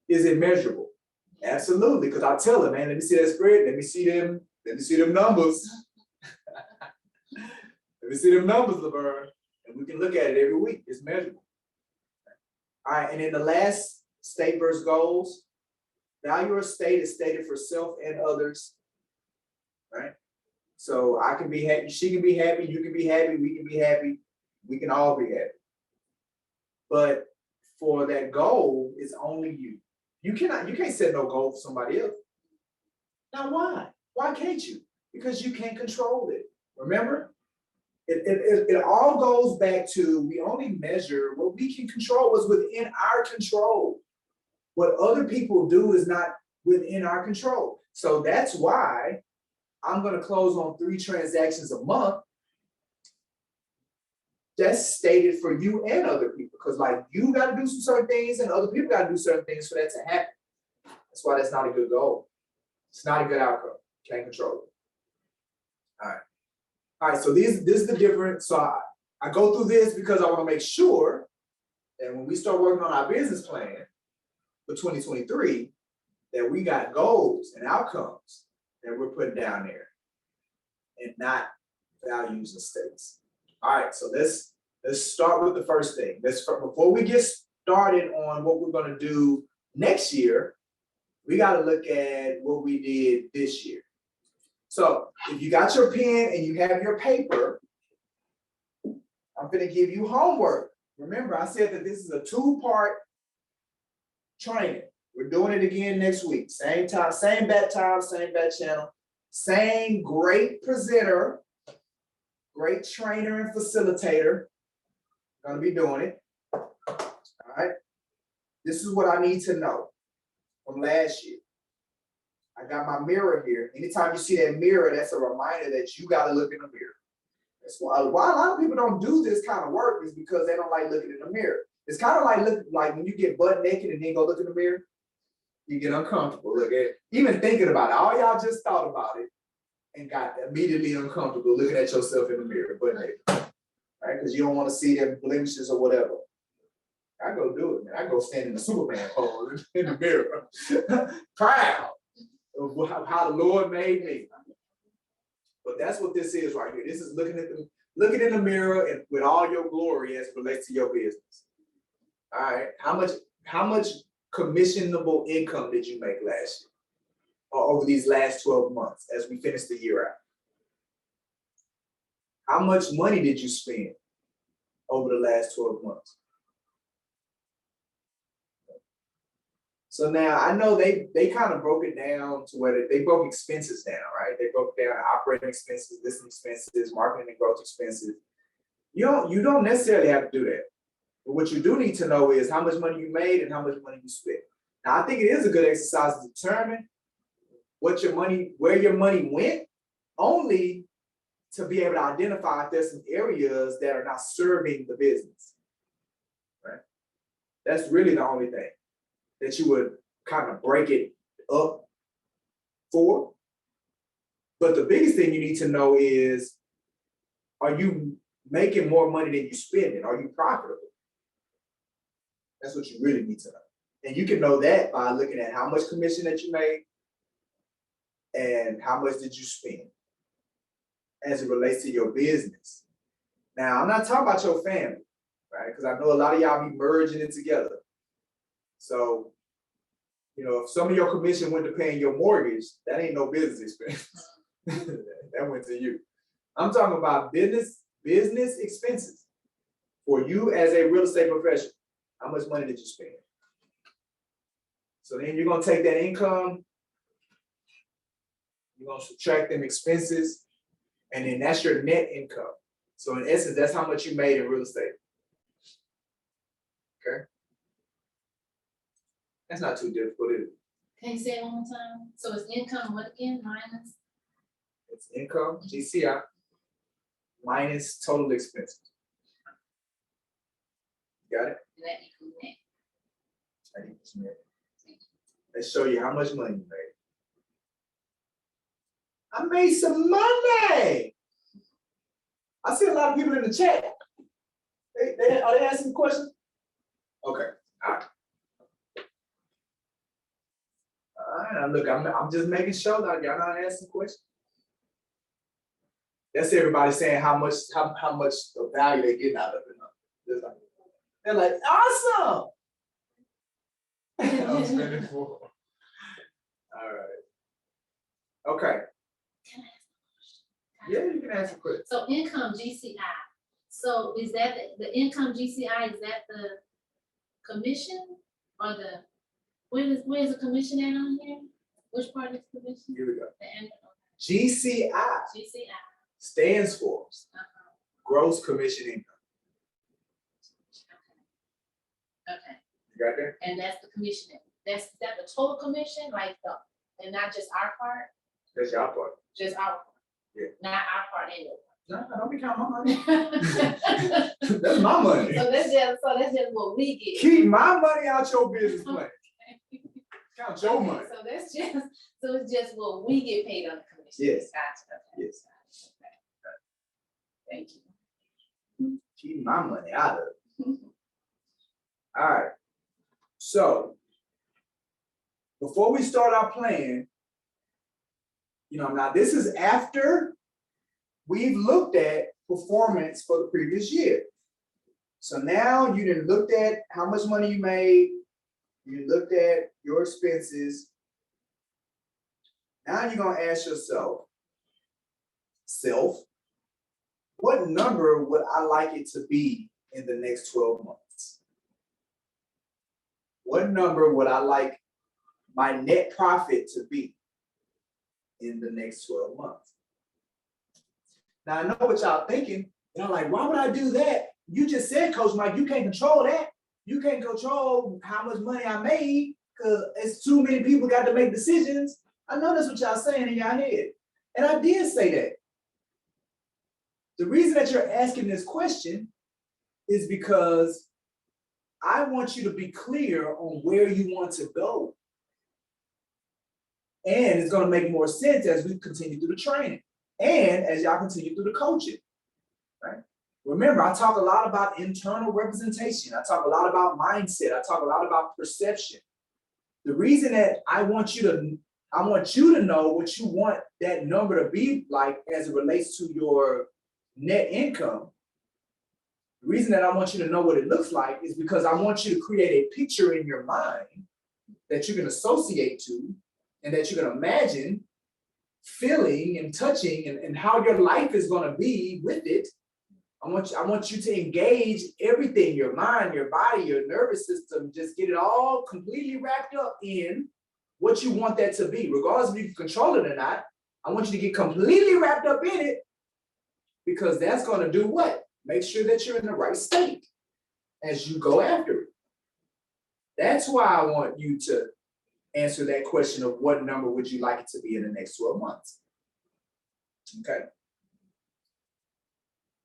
Is it measurable? Absolutely. Because I tell her, man, let me see that spread. Let me see them numbers. Let me see them numbers, Laverne. And we can look at it every week. It's measurable. All right. And then the last state versus goals. Value or state is stated for self and others. Right? So I can be happy, she can be happy, you can be happy, we can be happy, we can all be happy. But for that goal, it's only you. You can't set no goal for somebody else. Now why? Why can't you? Because you can't control it. Remember? It all goes back to we only measure what we can control, what's within our control. What other people do is not within our control. So that's why I'm going to close on 3 transactions a month. That's stated for you and other people, because like you got to do some certain things and other people got to do certain things for that to happen. That's why that's not a good goal. It's not a good outcome. Can't control it. All right. So this is the difference. So I go through this because I want to make sure that when we start working on our business plan for 2023, that we got goals and outcomes that we're putting down there and not values and states. All right, so let's start with the first thing. Before we get started on what we're going to do next year, we got to look at what we did this year. So if you got your pen and you have your paper, I'm going to give you homework. Remember, I said that this is a 2-part training. We're doing it again next week. Same time, same bat channel, same great presenter. great trainer and facilitator. Gonna be doing it. All right. This is what I need to know from last year. I got my mirror here. Anytime you see that mirror, that's a reminder that you got to look in the mirror. That's why a lot of people don't do this kind of work is because they don't like looking in the mirror. It's kind of like when you get butt naked and then go look in the mirror, you get uncomfortable. Look at even thinking about it. All y'all just thought about it and got immediately uncomfortable looking at yourself in the mirror, butt naked, right? Because you don't want to see them blemishes or whatever. I go do it, man. I go stand in the Superman pose in the mirror, proud of how the Lord made me. But that's what this is right here. This is looking in the mirror and with all your glory as it relates to your business. All right. How much commissionable income did you make last year or over these last 12 months as we finish the year out? How much money did you spend over the last 12 months? So now I know they kind of broke it down to where they broke expenses down, right? They broke down operating expenses, listing expenses, marketing and growth expenses. You don't necessarily have to do that. But what you do need to know is how much money you made and how much money you spent. Now I think it is a good exercise to determine where your money went, only to be able to identify if there's some areas that are not serving the business. Right? That's really the only thing that you would kind of break it up for. But the biggest thing you need to know is, are you making more money than you spending? Are you profitable? That's what you really need to know. And you can know that by looking at how much commission that you made and how much did you spend as it relates to your business. Now, I'm not talking about your family, right? Because I know a lot of y'all be merging it together. So, if some of your commission went to paying your mortgage, that ain't no business expense. That went to you. I'm talking about business expenses for you as a real estate professional. How much money did you spend? So then you're gonna take that income, you're gonna subtract them expenses, and then that's your net income. So in essence, that's how much you made in real estate. Okay. That's not too difficult, is it? Can you say it one more time? So it's income, what again, minus? It's income, GCI, minus total expenses. Got it? And that equals net. That equals net. Let's show you how much money you made. I made some money. I see a lot of people in the chat. Are they asking questions? Okay. All right. Look, I'm just making sure that y'all not asking questions. That's everybody saying how much of value they're getting out of it. They're like, awesome. I'm spending for. All right. Okay. Can I ask a question? Yeah, you can ask a question. So income GCI. So is that the income GCI? Is that the commission or where's the commission at on here? Which part is commission? Here we go. The end. GCI GCI. stands for gross commission income. Okay. You got that? And that's the commission. Is that the total commission, and not just our part? That's your part. Just our part. Yeah. Not our part in it. No, don't be counting my money. That's my money. So that's just what we get. Keep my money out your business plan. Count your money. So it's just what we get paid on the commission. Yes. Gotcha. Okay. Yes. Okay. Thank you. Keep my money out of it. All right. So before we start our plan, now this is after we've looked at performance for the previous year. So now you done looked at how much money you made, you looked at your expenses. Now you're gonna ask yourself, what number would I like it to be in the next 12 months? What number would I like my net profit to be in the next 12 months? Now I know what y'all thinking. Y'all like, why would I do that? You just said, Coach Mike, you can't control that. You can't control how much money I made because it's too many people got to make decisions. I know that's what y'all saying in your head. And I did say that. The reason that you're asking this question is because I want you to be clear on where you want to go. And it's going to make more sense as we continue through the training and as y'all continue through the coaching, right? Remember, I talk a lot about internal representation. I talk a lot about mindset. I talk a lot about perception. The reason that I want you to know what you want that number to be like as it relates to your net income. The reason that I want you to know what it looks like is because I want you to create a picture in your mind that you can associate to and that you can imagine feeling and touching and how your life is going to be with it. I want you to engage everything, your mind, your body, your nervous system, just get it all completely wrapped up in what you want that to be. Regardless if you can control it or not, I want you to get completely wrapped up in it because that's going to do what? Make sure that you're in the right state as you go after it. That's why I want you to answer that question of what number would you like it to be in the next 12 months. Okay.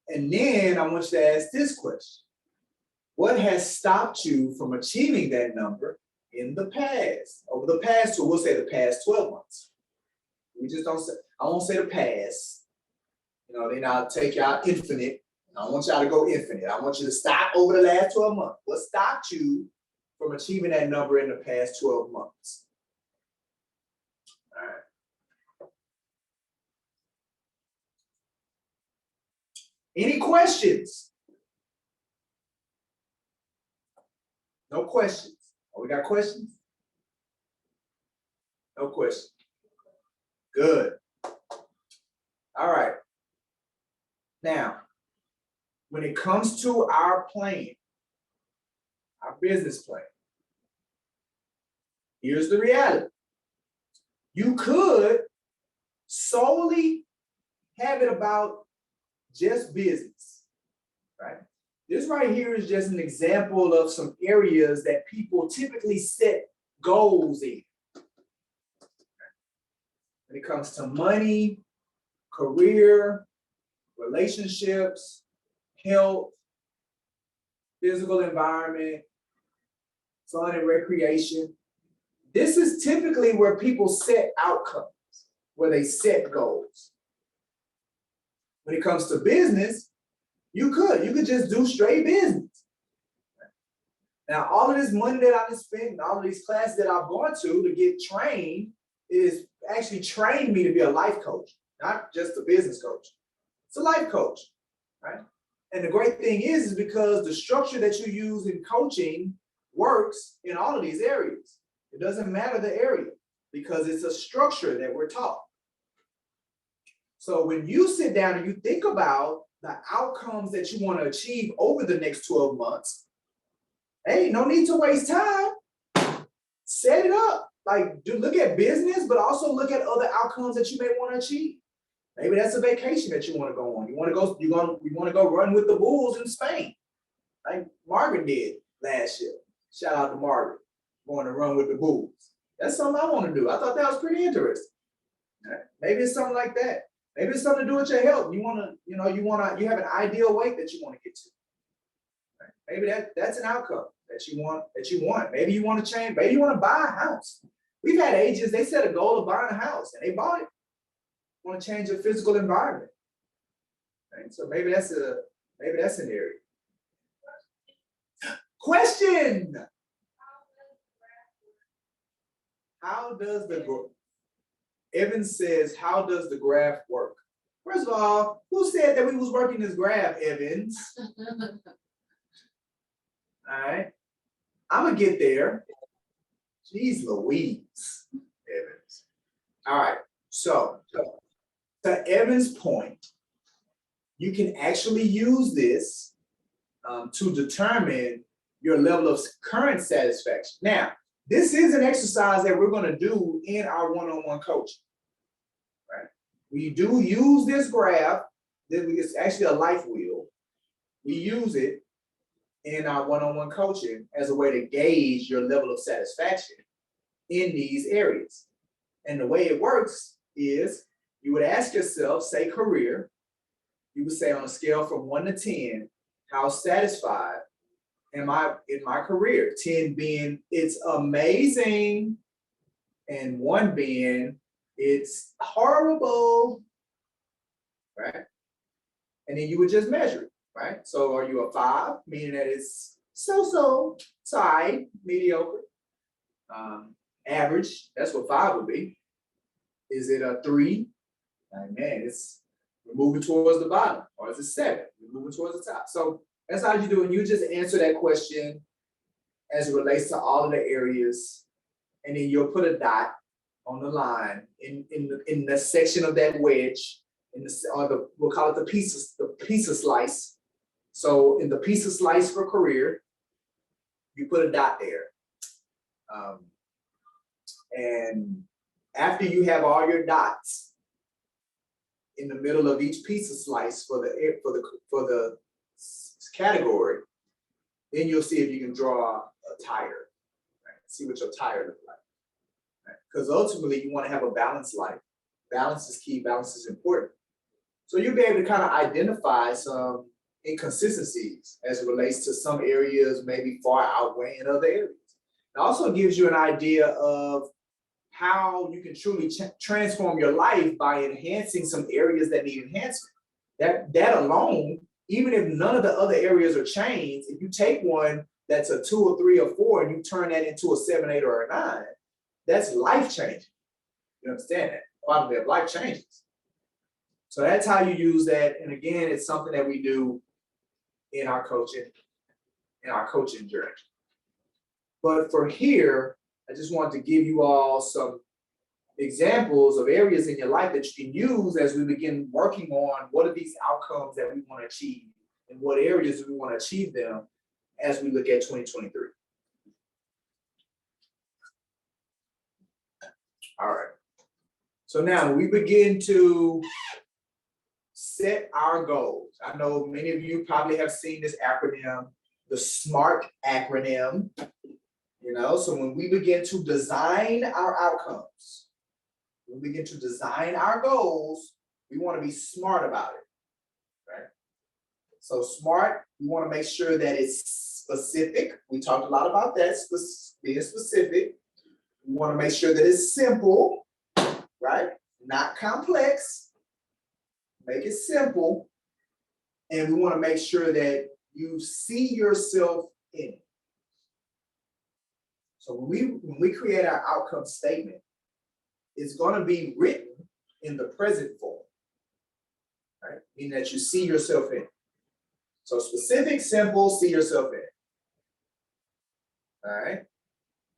And then I want you to ask this question. What has stopped you from achieving that number in the past? Over the past, we'll say the past 12 months. We just don't say, I won't say the past. You know, then I'll take y'all infinite. I don't want y'all to go infinite. I want you to stop over the last 12 months. What stopped you from achieving that number in the past 12 months? All right. Any questions? No questions. Oh, we got questions? No questions. Good. All right. Now, when it comes to our plan, our business plan, here's the reality. You could solely have it about just business, right? This right here is just an example of some areas that people typically set goals in. When it comes to money, career, relationships, health, physical environment, fun and recreation. This is typically where people set outcomes, where they set goals. When it comes to business, you could just do straight business. Now, all of this money that I've spent and all of these classes that I've gone to get trained is actually trained me to be a life coach, not just a business coach. It's a life coach, right? And the great thing is because the structure that you use in coaching works in all of these areas. It doesn't matter the area because it's a structure that we're taught. So when you sit down and you think about the outcomes that you want to achieve over the next 12 months, hey, no need to waste time. Set it up. Like, look at business, but also look at other outcomes that you may want to achieve. Maybe that's a vacation that you want to go on. You want to go run with the Bulls in Spain, like Marvin did last year. Shout out to Marvin, going to run with the Bulls. That's something I want to do. I thought that was pretty interesting. Right? Maybe it's something like that. Maybe it's something to do with your health. You have an ideal weight that you want to get to. Right? Maybe that's an outcome that you want. Maybe you want to change. Maybe you want to buy a house. We've had agents, they set a goal of buying a house and they bought it. Want to change your physical environment. Right? So maybe that's an area. Question. How does the Evans says, how does the graph work? First of all, who said that we was working this graph, Evans? All right. I'm gonna get there. Jeez Louise, Evans. All right. So to Evan's point, you can actually use this to determine your level of current satisfaction. Now, this is an exercise that we're going to do in our one-on-one coaching. Right? We do use this graph It's actually a life wheel. We use it in our one-on-one coaching as a way to gauge your level of satisfaction in these areas. And the way it works is you would ask yourself, say career, you would say on a scale from 1 to 10, how satisfied am I in my career? 10 being it's amazing, and 1 being it's horrible, right? And then you would just measure it, right? So are you a 5, meaning that it's so, side, mediocre, average, that's what 5 would be. Is it a 3? Like, man, we're moving towards the bottom. Or is it 7? We're moving towards the top. So that's how you do it. You just answer that question as it relates to all of the areas, and then you'll put a dot on the line in the section of that wedge, we'll call it the piece of slice. So in the piece of slice for career, you put a dot there. And after you have all your dots in the middle of each piece of slice for the category, then you'll see if you can draw a tire, right? See what your tire looks like. Because ultimately you want to have a balanced life. Balance is key, balance is important. So you'll be able to kind of identify some inconsistencies as it relates to some areas maybe far outweighing other areas. It also gives you an idea of how you can truly transform your life by enhancing some areas that need enhancement. That alone, even if none of the other areas are changed, if you take one that's a 2 or 3 or 4 and you turn that into a 7, 8, or a 9, that's life changing. You understand that? Quality of life changes. So that's how you use that. And again, it's something that we do in our coaching journey. But for here, I just wanted to give you all some examples of areas in your life that you can use as we begin working on what are these outcomes that we want to achieve and what areas do we want to achieve them as we look at 2023. All right. So now we begin to set our goals. I know many of you probably have seen this acronym, the SMART acronym. So when we begin to design our outcomes, when we begin to design our goals, we want to be smart about it, right? So SMART, we want to make sure that it's specific. We talked a lot about that, being specific. We want to make sure that it's simple, right? Not complex. Make it simple. And we want to make sure that you see yourself in it. So when we create our outcome statement, it's going to be written in the present form, right? Meaning that you see yourself in it. So specific, simple, see yourself in it. All right.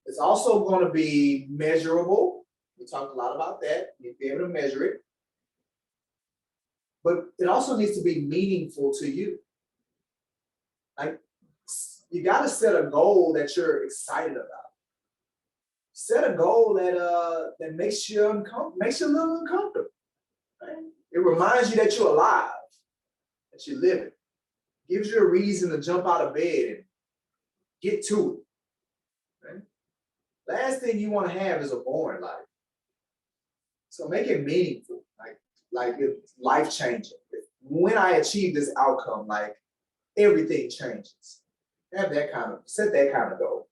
It's also going to be measurable. We talked a lot about that. You need to be able to measure it. But it also needs to be meaningful to you. Like, you got to set a goal that you're excited about. Set a goal that makes you a little uncomfortable. Right? It reminds you that you're alive, that you're living. Gives you a reason to jump out of bed and get to it. Right? Last thing you want to have is a boring life. So make it meaningful, like it's life changing. When I achieve this outcome, like everything changes. Set that kind of goal.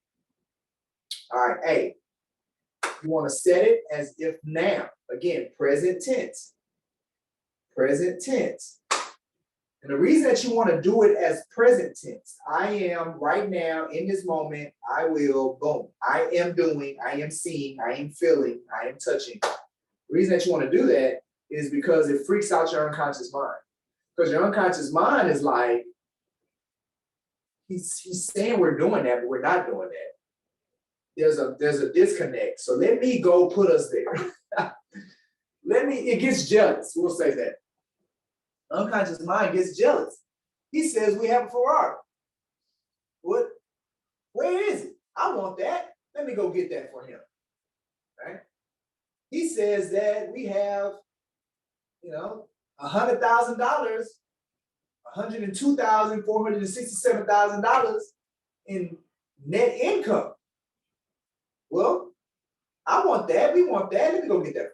All right, A. You want to set it as if now. Again, present tense. Present tense. And the reason that you want to do it as present tense, I am right now in this moment, I will, boom. I am doing, I am seeing, I am feeling, I am touching. The reason that you want to do that is because it freaks out your unconscious mind. Because your unconscious mind is like, he's saying we're doing that, but we're not doing that. There's a disconnect. So let me go put us there. It gets jealous. We'll say that. Unconscious mind gets jealous. He says we have a Ferrari. What? Where is it? I want that. Let me go get that for him. Right? He says that we have, $100,000, $102,467,000 in net income. Well, I want that. We want that. Let me go get that.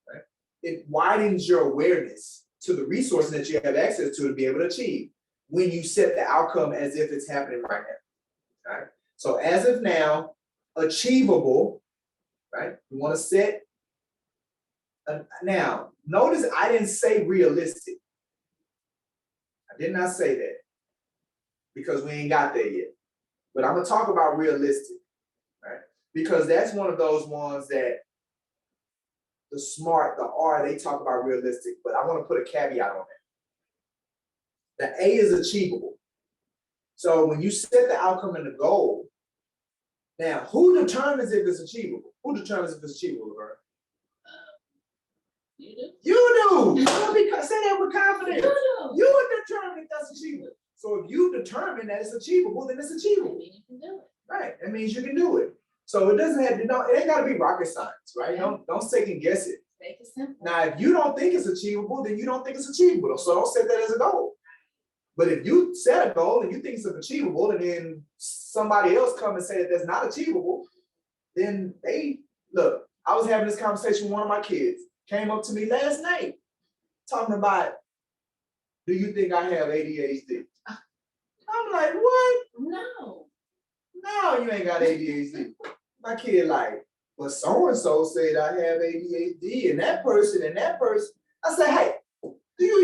Right? It widens your awareness to the resources that you have access to be able to achieve when you set the outcome as if it's happening right now. Right? So as of now, achievable, right? You want to set. Now, notice I didn't say realistic. I did not say that because we ain't got there yet. But I'm gonna talk about realistic, right? Because that's one of those ones that the smart, the R, they talk about realistic, but I want to put a caveat on that. The A is achievable. So when you set the outcome and the goal, now who determines if it's achievable? Who determines if it's achievable, Vern? You do. You do. Say that with confidence. You determine if that's achievable. So if you determine that it's achievable, then it's achievable. You can do it. Right. That means you can do it. So it doesn't have to, no, it ain't gotta be rocket science, right? Yeah. Don't second guess it. Make it simple. Now, if you don't think it's achievable, then you don't think it's achievable. So don't set that as a goal. But if you set a goal and you think it's achievable, and then somebody else come and say that that's not achievable, then they look. I was having this conversation with one of my kids. Came up to me last night talking about, do you think I have ADHD? I'm like, what? No. No, you ain't got ADHD. My kid like, well, so-and-so said I have ADHD, and that person, and that person. I said, hey,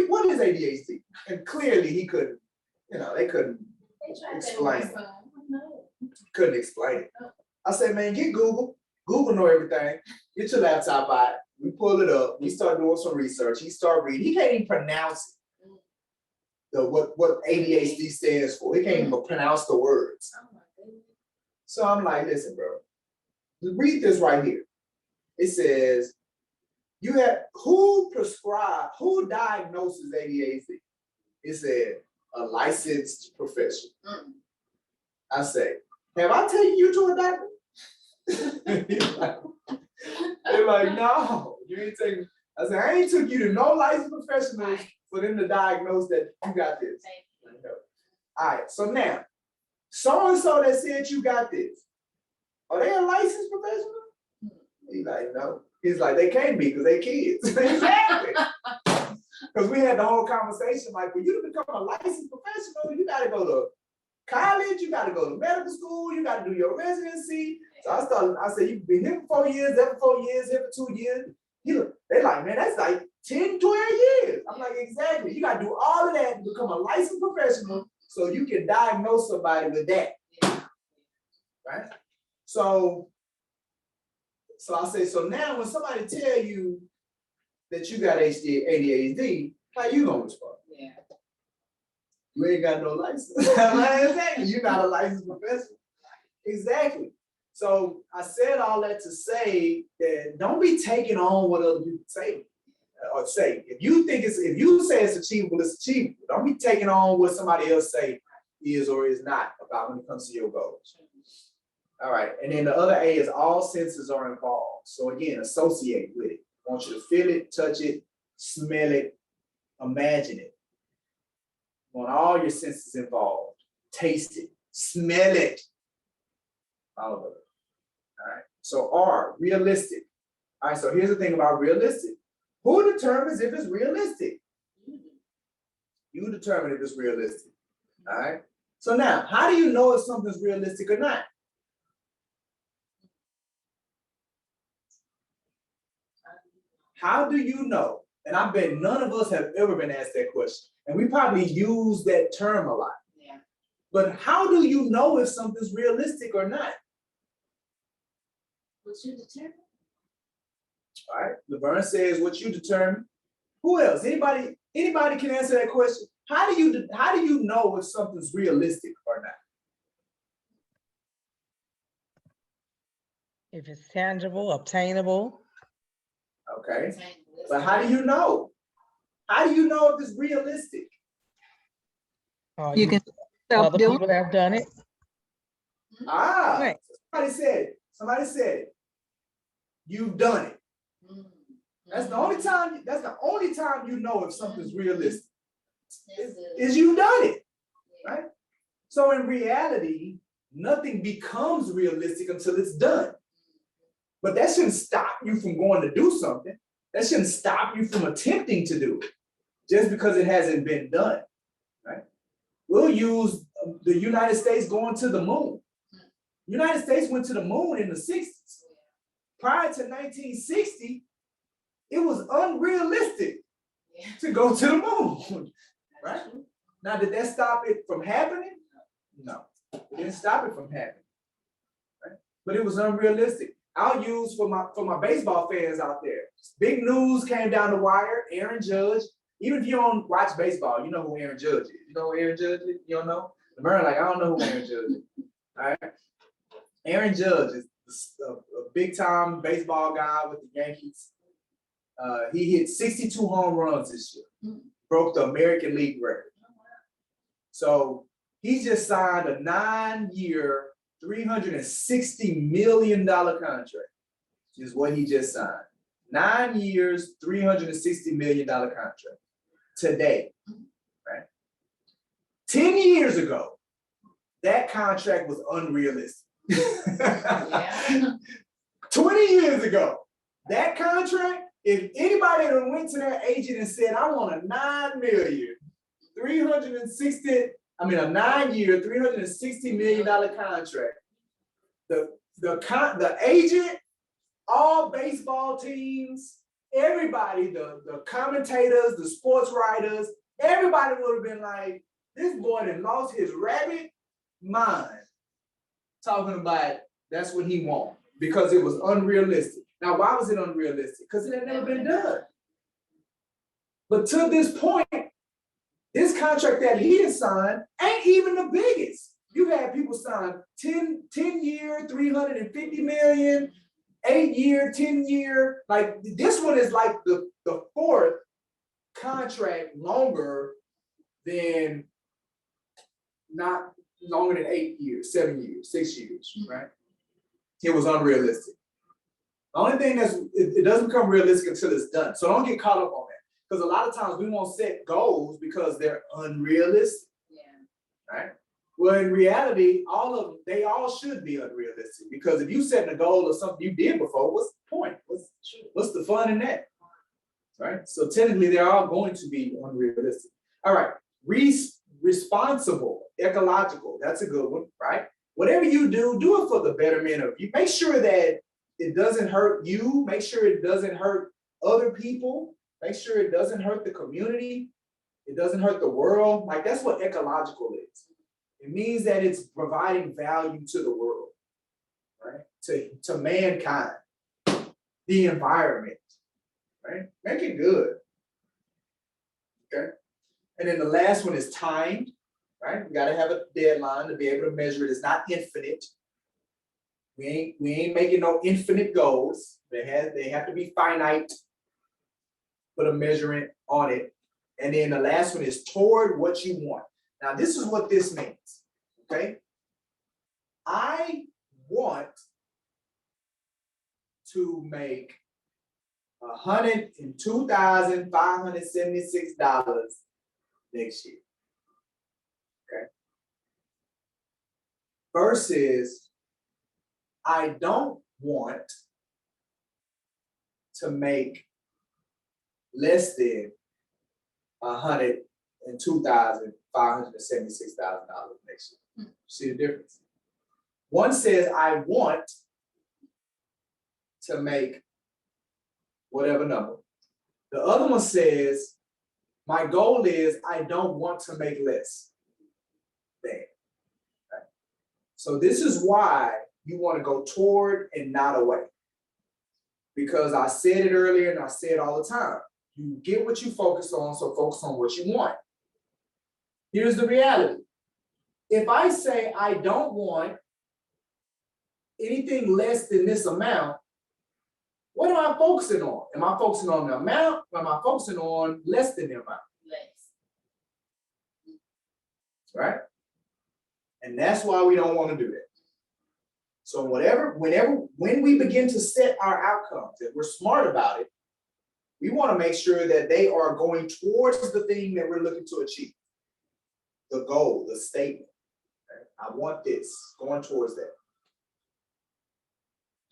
what is ADHD? And clearly he couldn't, they couldn't explain it. No. Couldn't explain it. I said, man, get Google. Google know everything. Get your laptop out. We pull it up. We start doing some research. He start reading. He can't even pronounce it. What ADHD stands for. He can't even pronounce the words. Oh my goodness. So I'm like, listen, bro. Read this right here. It says, who diagnoses ADHD? It said, a licensed professional. I say, have I taken you to a doctor? They're like, no, you ain't taking. I said, I ain't took you to no licensed professionals for them to diagnose that you got this. All right, so now, so-and-so that said you got this, are they a licensed professional? He's like, no. He's like, they can't be because they kids. Exactly. Because we had the whole conversation, like, for you to become a licensed professional, you got to go to college, you got to go to medical school, you got to do your residency. So I said, you've been here for 4 years, there for 4 years, here for 2 years. They're like, man, that's like 10, 12 years. I'm like, exactly. You got to do all of that to become a licensed professional so you can diagnose somebody with that. Right? So I say, so now when somebody tell you that you got ADHD, how you gonna respond? Yeah. You ain't got no license. Exactly. You're not a licensed professional. Exactly. So I said all that to say that don't be taking on what other people say or say. If you say it's achievable, it's achievable. Don't be taking on what somebody else say is or is not about when it comes to your goals. All right, and then the other A is all senses are involved. So again, associate with it. I want you to feel it, touch it, smell it, imagine it. I want all your senses involved. Taste it, smell it, all of it. All right, so R, realistic. All right, so here's the thing about realistic. Who determines if it's realistic? You determine if it's realistic. All right, so now, how do you know if something's realistic or not? How do you know? And I bet none of us have ever been asked that question. And we probably use that term a lot. Yeah. But how do you know if something's realistic or not? What you determine? All right. Laverne says what you determine. Who else? Anybody can answer that question. How do you know if something's realistic or not? If it's tangible, obtainable. Okay. But how do you know? How do you know if it's realistic? You can other people that have done it. Right. Somebody said it. You've done it. That's the only time. That's the only time you know if something's realistic. That's good. Is you done it, Yeah. right? So in reality, nothing becomes realistic until it's done. But that shouldn't stop you from going to do something. That shouldn't stop you from attempting to do it just because it hasn't been done, right? We'll use the United States going to the moon. United States went to the moon in the 60s. Prior to 1960, it was unrealistic Yeah. to go to the moon, right? Now, did that stop it from happening? No, it didn't stop it from happening, right? But it was unrealistic. I'll use for my baseball fans out there. Big news came down the wire. Aaron Judge. Even if you don't watch baseball, you know who Aaron Judge is. You know who Aaron Judge is? You don't know? The Murray, like, I don't know who Aaron Judge is. All right. Aaron Judge is a big time baseball guy with the Yankees. He hit 62 home runs this year. Broke the American League record. So he just signed a 9-year, $360 million contract, is what he just signed. 9 years, $360 million contract today, right? 10 years ago, that contract was unrealistic. Yeah. 20 years ago, that contract, if anybody that went to their agent and said, I want a 9-year, $360 million contract, the agent, all baseball teams, everybody, the commentators, the sports writers, everybody would have been like, this boy done lost his rabbit mind talking about that's what he wants because it was unrealistic. Now, why was it unrealistic? Because it had never been done. But to this point, this contract that he has signed ain't even the biggest. You've had people sign 10-year, $350 million, 8-year, 10-year. Like this one is like the fourth contract longer than, not longer than 8 years, 7 years, 6 years, right? It was unrealistic. The only thing it doesn't become realistic until it's done. So don't get caught up on that. Because a lot of times we won't set goals because they're unrealistic. Yeah. Right? Well, in reality, they all should be unrealistic. Because if you set a goal of something you did before, what's the point? What's the fun in that? Right? So technically they're all going to be unrealistic. All right. Responsible, ecological, that's a good one, right? Whatever you do it for the betterment of you. Make sure that it doesn't hurt you. Make sure it doesn't hurt other people. Make sure it doesn't hurt the community. It doesn't hurt the world. Like that's what ecological is. It means that it's providing value to the world, right? To mankind, the environment, right? Make it good, okay? And then the last one is timed, right? We got to have a deadline to be able to measure it. It's not infinite. We ain't making no infinite goals. They have to be finite. Put a measurement on it. And then the last one is toward what you want. Now, this is what this means, okay? I want to make $102,576 next year, okay? Versus, I don't want to make less than $102,576 next year. See the difference? One says I want to make whatever number. The other one says my goal is I don't want to make less than. Right? So this is why you want to go toward and not away. Because I said it earlier and I say it all the time. You get what you focus on, so focus on what you want. Here's the reality. If I say I don't want anything less than this amount, what am I focusing on? Am I focusing on the amount or am I focusing on less than the amount? Less. Right? And that's why we don't want to do that. So when we begin to set our outcomes, if we're smart about it, We want to make sure that they are going towards the thing that we're looking to achieve. The goal, the statement. Okay? I want this, going towards that.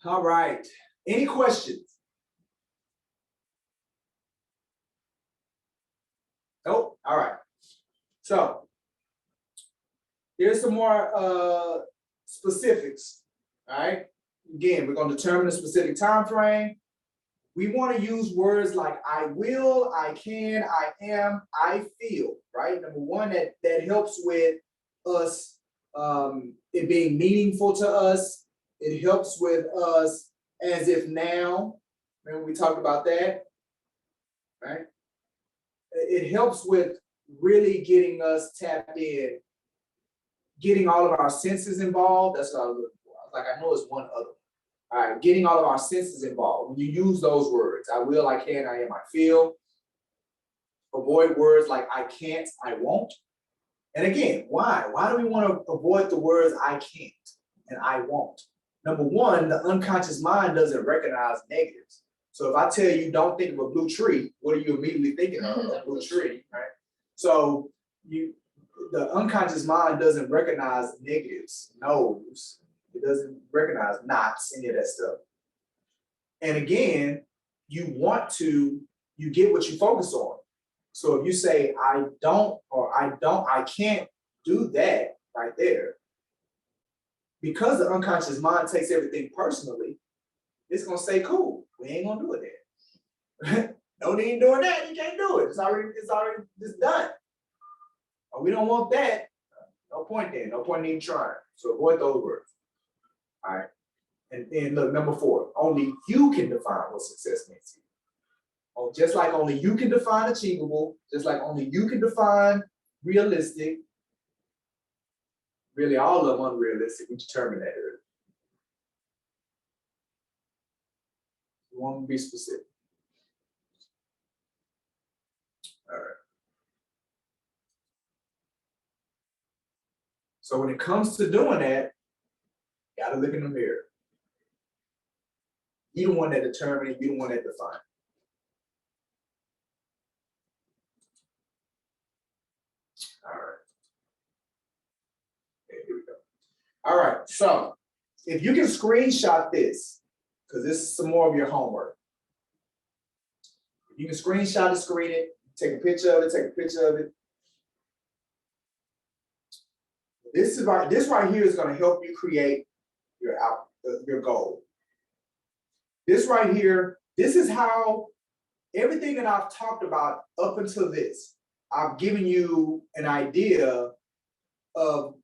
All right. Any questions? Nope. All right. So here's some more specifics. All right. Again, we're going to determine a specific time frame. We want to use words like I will, I can, I am, I feel, right? Number one, that helps with us, it being meaningful to us. It helps with us as if now. Remember we talked about that, right? It helps with really getting us tapped in, getting all of our senses involved. That's what I was looking for. I was like, I know it's one other. All right, getting all of our senses involved. When you use those words, I will, I can, I am, I feel. Avoid words like I can't, I won't. And again, why? Why do we want to avoid the words I can't and I won't? Number one, the unconscious mind doesn't recognize negatives. So if I tell you don't think of a blue tree, what are you immediately thinking of? A blue tree, right? So the unconscious mind doesn't recognize negatives, no's. It doesn't recognize nots, any of that stuff. And again, you get what you focus on. So if you say, I can't do that right there, because the unconscious mind takes everything personally, it's gonna say, cool, we ain't gonna do it there. No need in doing that, you can't do it. It's already done. Or we don't want that, no point then, no point in even trying. So avoid those words. All right. And look, number 4, only you can define what success means to you. Oh, just like only you can define achievable, just like only you can define realistic, really all of them unrealistic, we determined that earlier. We want to be specific. All right. So when it comes to doing that, you gotta look in the mirror. You the one that determines, you the one that defines. All right. Okay, here we go. All right, so if you can screenshot this, because this is some more of your homework. You can screenshot it, screen it, take a picture of it, This right here is going to help you create your goal. This right here, this is how everything that I've talked about up until this, I've given you an idea of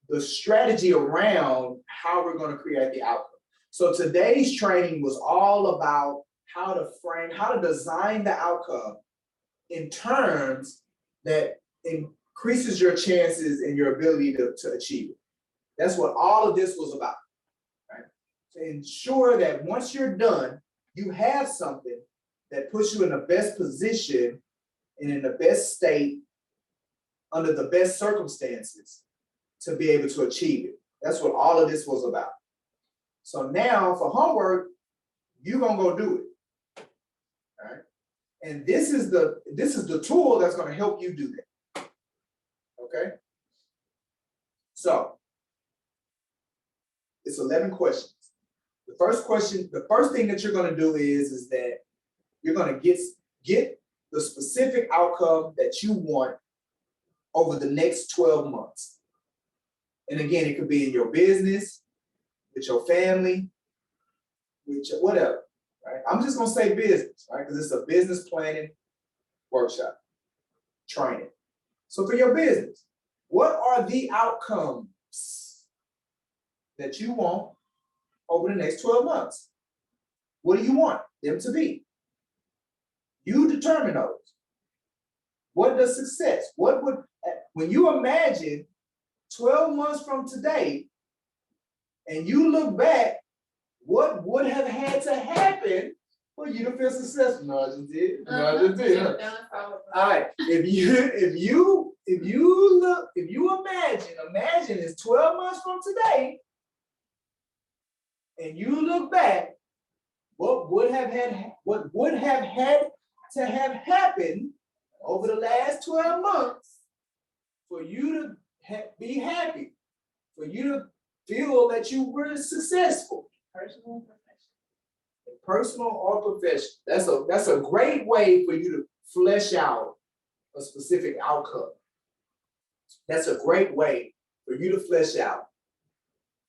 the strategy around how we're going to create the outcome. So today's training was all about how to design the outcome in terms that increases your chances and your ability to achieve it. That's what all of this was about, right? To ensure that once you're done, you have something that puts you in the best position and in the best state under the best circumstances to be able to achieve it. That's what all of this was about. So now for homework, you're gonna go do it. All right. And this is the tool that's gonna help you do that. Okay. So it's 11 questions. The first thing that you're gonna do is that you're gonna get the specific outcome that you want over the next 12 months. And again, it could be in your business, with your family, with your whatever, right? I'm just gonna say business, right? Because it's a business planning workshop, training. So for your business, what are the outcomes that you want over the next 12 months? What do you want them to be? You determine those. What does success? When you imagine 12 months from today, and you look back, what would have had to happen for you to feel successful? No, I just did. All right. If you imagine it's 12 months from today, and you look back, what would have had to have happened over the last 12 months for you to be happy, for you to feel that you were successful. Personal and professional. Personal or professional. That's a great way for you to flesh out a specific outcome. That's a great way for you to flesh out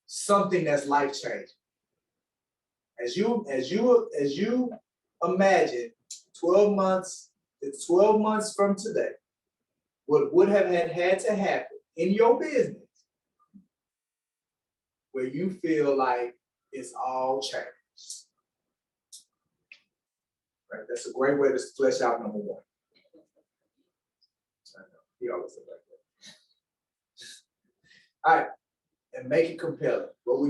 something that's life-changing. As you imagine 12 months from today, what would have had to happen in your business where you feel like it's all changed. Right? That's a great way to flesh out number one. I know. He always said like that. All right. And make it compelling. What will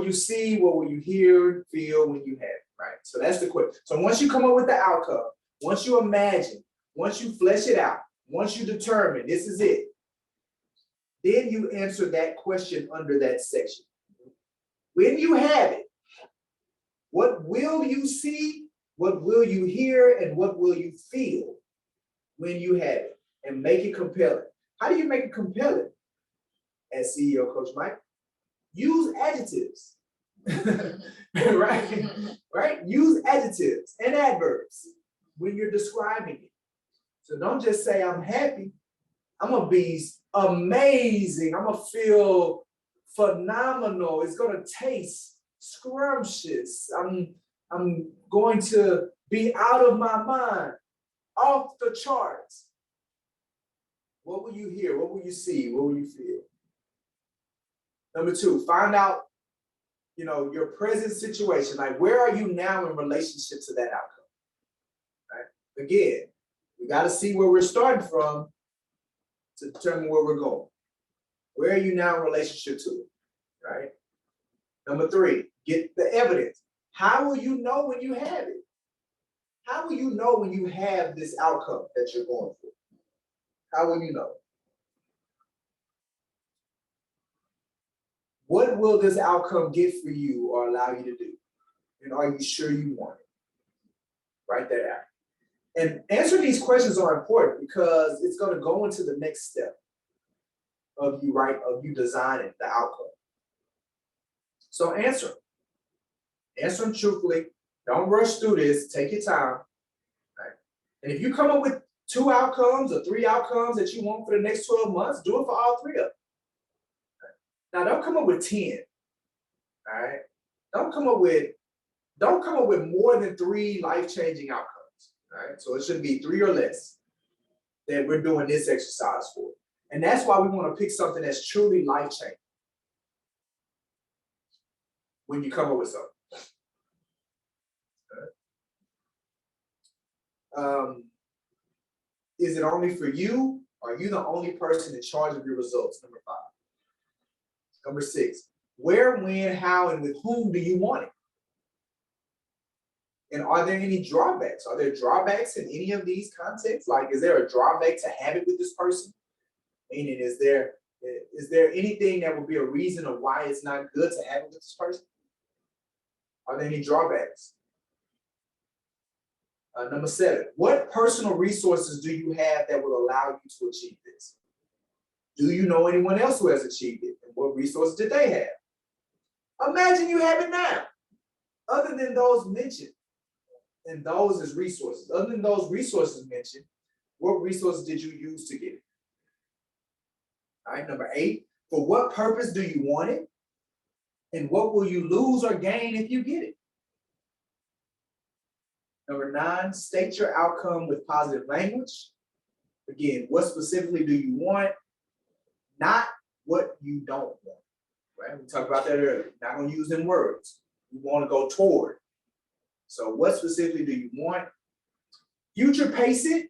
you see? What will you hear, feel when you have it? Right. So that's the question. So once you come up with the outcome, once you imagine, once you flesh it out, once you determine this is it, then you answer that question under that section. When you have it, what will you see? What will you hear? And what will you feel when you have it? And make it compelling. How do you make it compelling? As CEO Coach Mike, use adjectives, right? Right? Use adjectives and adverbs when you're describing it. So don't just say I'm happy. I'm gonna be amazing. I'm gonna feel phenomenal. It's gonna taste scrumptious. I'm going to be out of my mind, off the charts. What will you hear? What will you see? What will you feel? Number two, find out, your present situation. Like, where are you now in relationship to that outcome? Right? Again, we got to see where we're starting from to determine where we're going. Where are you now in relationship to it? Right? Number three, get the evidence. How will you know when you have it? How will you know when you have this outcome that you're going for? How will you know? What will this outcome get for you or allow you to do? And are you sure you want it? Write that out. And answering these questions are important because it's going to go into the next step of you designing the outcome. So answer them. Answer them truthfully. Don't rush through this. Take your time. Right? And if you come up with 2 outcomes or 3 outcomes that you want for the next 12 months, do it for all 3 of them. Now, don't come up with 10. All right. Don't come up with more than 3 life-changing outcomes. All right. So it should be 3 or less that we're doing this exercise for. And that's why we want to pick something that's truly life-changing when you come up with something. Is it only for you? Are you the only person in charge of your results? Number 5. Number 6, where, when, how, and with whom do you want it? And are there any drawbacks? Are there drawbacks in any of these contexts? Like, is there a drawback to have it with this person? Meaning, is there anything that would be a reason of why it's not good to have it with this person? Are there any drawbacks? Number 7, what personal resources do you have that will allow you to achieve this? Do you know anyone else who has achieved it? And what resources did they have? Imagine you have it now. Other than those mentioned, and those as resources, other than those resources mentioned, what resources did you use to get it? All right, number 8, for what purpose do you want it? And what will you lose or gain if you get it? Number 9, state your outcome with positive language. Again, what specifically do you want? Not what you don't want, right? We talked about that earlier. Not gonna use them words. We want to go toward. So what specifically do you want? Future pace it.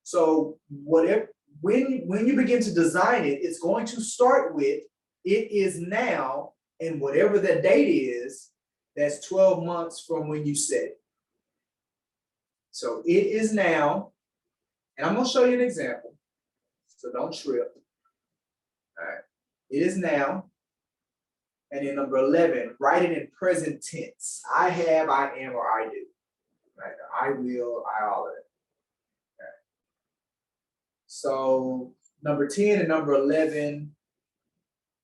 So whatever, when you begin to design it, it's going to start with, it is now, and whatever the date is, that's 12 months from when you said it. So it is now, and I'm gonna show you an example, so don't trip. All right, it is now, And then number 11, write it in present tense. I have, I am, or I do. Right? I will, I all of it. Okay. So number 10 and number 11,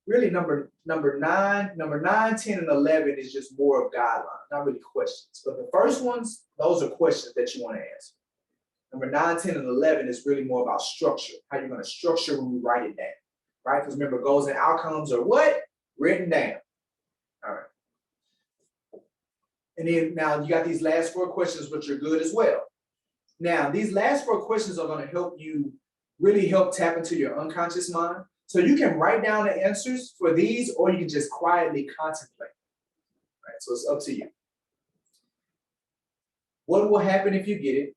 really number 9, 10, and 11 is just more of guidelines, not really questions. But the first ones, those are questions that you want to answer. Number 9, 10, and 11 is really more about structure, how you're going to structure when we write it down, right? Because remember, goals and outcomes are what? Written down. All right. And then now you got these last 4 questions, which are good as well. Now, these last 4 questions are going to help you really help tap into your unconscious mind. So you can write down the answers for these, or you can just quietly contemplate. Right? So it's up to you. What will happen if you get it?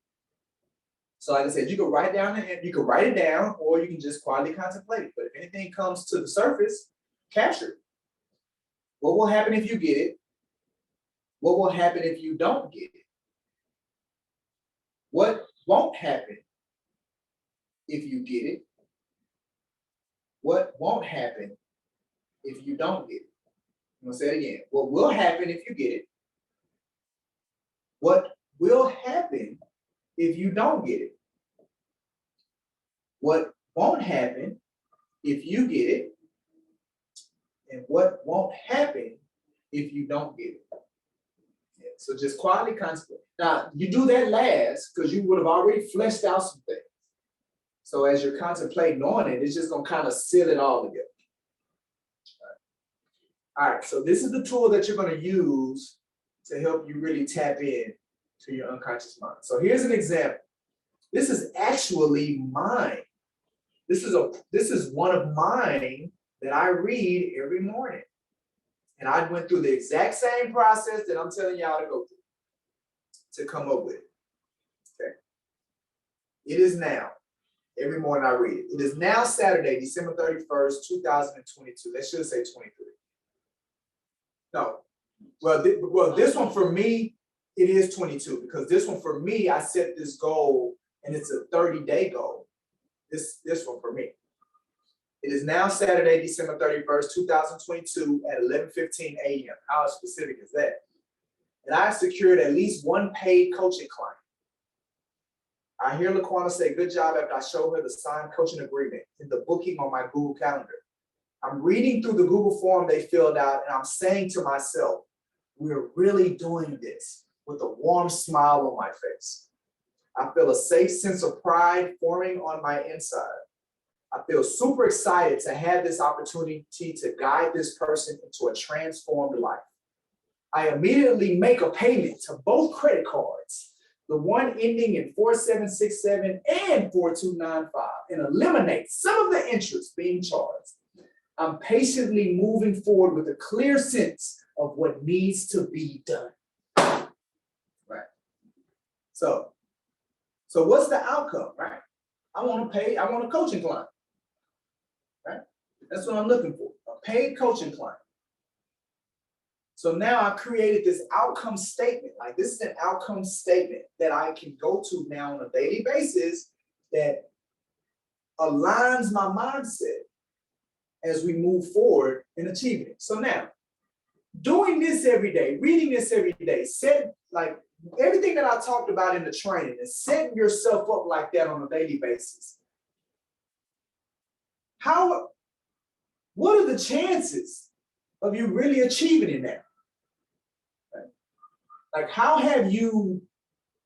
So like I said, you can write it down, or you can just quietly contemplate it. But if anything comes to the surface, capture it. What will happen if you get it? What will happen if you don't get it? What won't happen if you get it? What won't happen if you don't get it? I'm gonna say it again. What will happen if you get it? What will happen if you don't get it? What won't happen if you get it? And what won't happen if you don't get it? Yeah, so just quietly contemplate. Now, you do that last because you would have already fleshed out some things. So as you're contemplating on it, it's just gonna kind of seal it all together. All right, so this is the tool that you're gonna use to help you really tap in to your unconscious mind. So here's an example. This is actually mine. This is one of mine that I read every morning. And I went through the exact same process that I'm telling y'all to go through to come up with it. Okay. It is now. Every morning I read it. It is now Saturday, December 31st, 2022. That should say 23. No. Well, this one for me, it is 22 because this one for me, I set this goal and it's a 30-day goal. This one for me. It is now Saturday, December 31st, 2022 at 11:15 a.m. How specific is that? And I've secured at least one paid coaching client. I hear LaQuana say, good job after I show her the signed coaching agreement in the booking on my Google Calendar. I'm reading through the Google form they filled out and I'm saying to myself, we're really doing this with a warm smile on my face. I feel a safe sense of pride forming on my inside. I feel super excited to have this opportunity to guide this person into a transformed life. I immediately make a payment to both credit cards, the one ending in 4767 and 4295, and eliminate some of the interest being charged. I'm patiently moving forward with a clear sense of what needs to be done. Right. So what's the outcome, right? I want a coaching client. Right? That's what I'm looking for, a paid coaching client. So now I've created this outcome statement. Like this is an outcome statement that I can go to now on a daily basis that aligns my mindset as we move forward in achieving it. So now, doing this every day, reading this every day, like everything that I talked about in the training and setting yourself up like that on a daily basis. What are the chances of you really achieving it now? Right? Like, how have you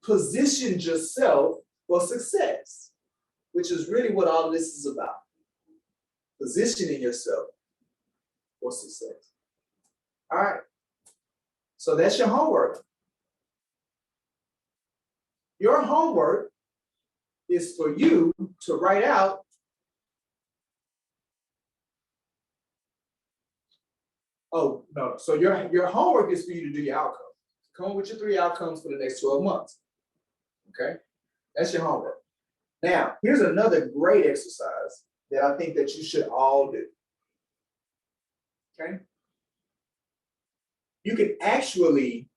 positioned yourself for success? Which is really what all of this is about. Positioning yourself for success. All right. So that's your homework. Your homework is for you to write out So your homework is for you to do your outcomes. Come up with your 3 outcomes for the next 12 months. Okay? That's your homework. Now, here's another great exercise that I think that you should all do. Okay? You can actually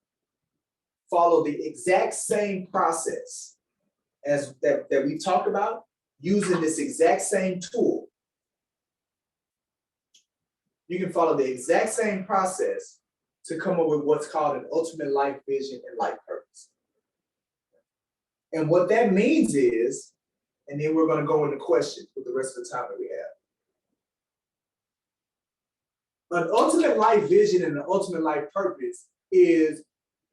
follow the exact same process as that we talked about using this exact same tool. you can follow the exact same process to come up with what's called an ultimate life vision and life purpose. And what that means is, and then we're going to go into questions with the rest of the time that we have. An ultimate life vision and an ultimate life purpose is,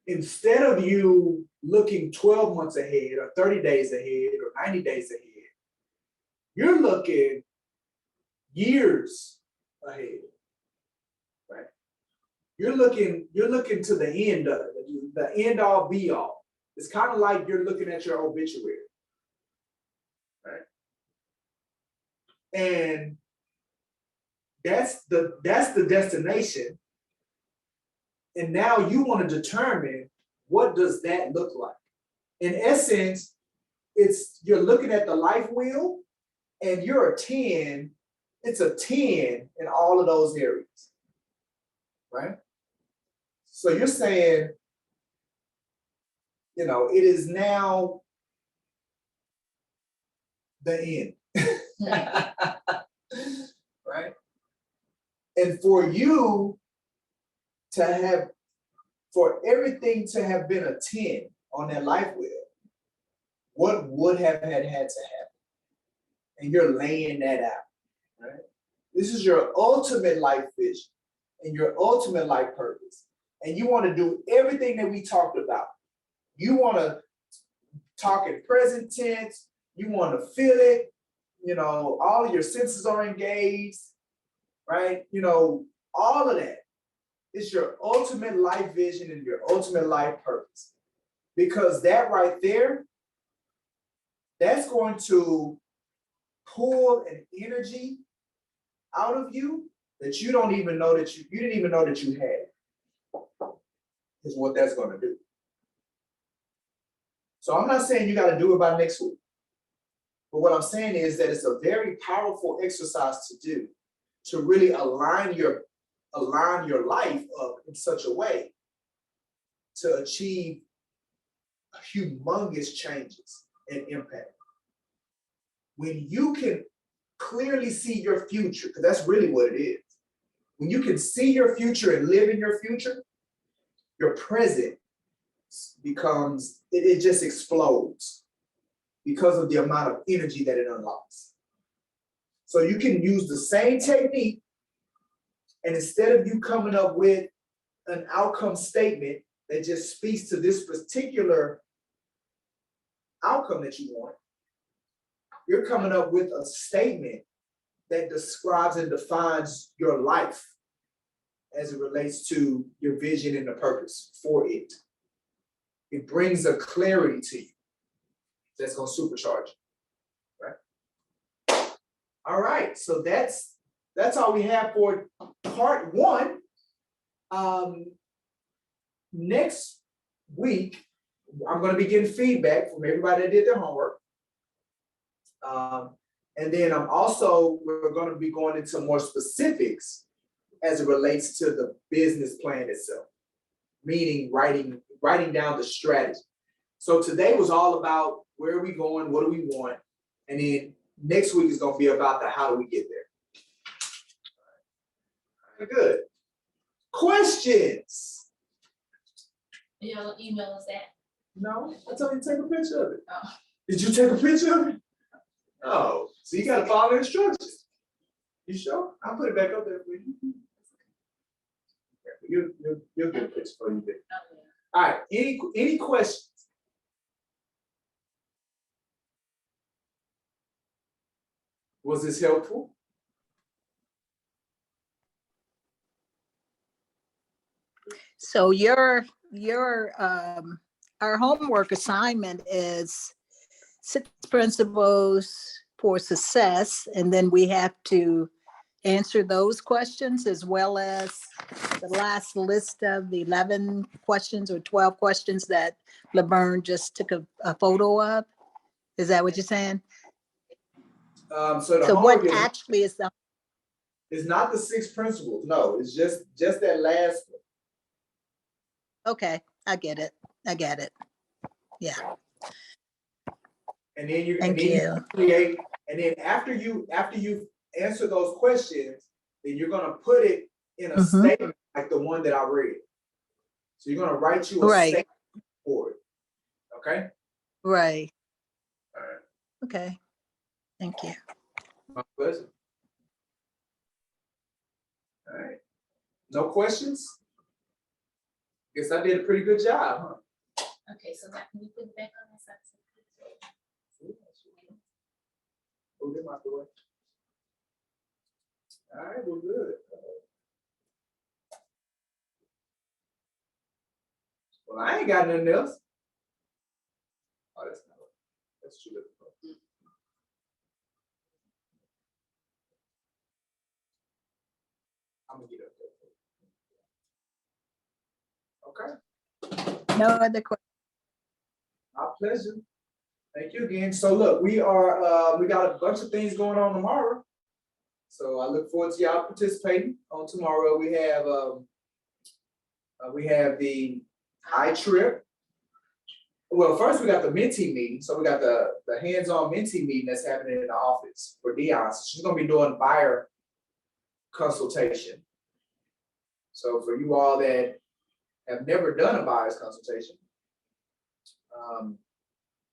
instead of you looking 12 months ahead or 30 days ahead or 90 days ahead, you're looking years ahead, right? You're looking to the end of it, the end all be all. It's kind of like you're looking at your obituary, right? And that's the destination. And now you want to determine, what does that look like? In essence, you're looking at the life wheel and you're a 10, it's a 10 in all of those areas, right? So you're saying, it is now the end, right? And for everything to have been a 10 on that life wheel, what would have had to happen? And you're laying that out, right? This is your ultimate life vision and your ultimate life purpose. And you want to do everything that we talked about. You want to talk in present tense. You want to feel it. All of your senses are engaged, right? All of that. It's your ultimate life vision and your ultimate life purpose. Because that right there, that's going to pull an energy out of you that you don't even know that you didn't even know that you had, is what that's going to do. So I'm not saying you got to do it by next week. But what I'm saying is that it's a very powerful exercise to do, to really align your life up in such a way to achieve humongous changes and impact. When you can clearly see your future, because that's really what it is. When you can see your future and live in your future, your present becomes, it just explodes because of the amount of energy that it unlocks. So you can use the same technique, and instead of you coming up with an outcome statement that just speaks to this particular outcome that you want, you're coming up with a statement that describes and defines your life as it relates to your vision and the purpose for it. It brings a clarity to you that's going to supercharge you, right? All right, so that's all we have for part one. Next week, I'm going to be getting feedback from everybody that did their homework. And then we're going to be going into more specifics as it relates to the business plan itself, meaning writing down the strategy. So today was all about where are we going, what do we want, and then next week is going to be about the how do we get there. All right, good. Questions? Your email is that? No, I told you to take a picture of it. Oh. Did you take a picture of it? Oh, so you got to follow the instructions. You sure? I'll put it back up there for you. You'll get a picture for you there. Oh, yeah. All right. Any questions? Was this helpful? So our homework assignment is 6 principles for success, and then we have to answer those questions as well as the last list of the 11 questions or 12 questions that Laverne just took a photo of. Is that what you're saying? So the So what homework actually is the, is not the 6 principles. No, it's just that last one. okay, I get it. Yeah. And then you Thank you. create, and then after you answer those questions, then you're gonna put it in a Mhm. statement like the one that I read. So you're gonna write you a Right. statement for it. Okay? Right. All right. Okay. Thank you. My pleasure. All right. No questions? Guess I did a pretty good job, huh? Okay, so now can you put it back on that side? Move them out the way. All right, well, good. Well, I ain't got nothing else. Oh, that's not it. That's true. I'm gonna get up there. Okay, No other questions. my pleasure. Thank you again. So look, we got a bunch of things going on tomorrow. So I look forward to y'all participating on tomorrow. We have the iTrip. Well, first we got the mentee meeting. So we got the hands-on mentee meeting that's happening in the office for Dion. So she's gonna be doing buyer consultation. So for you all that have never done a buyer's consultation,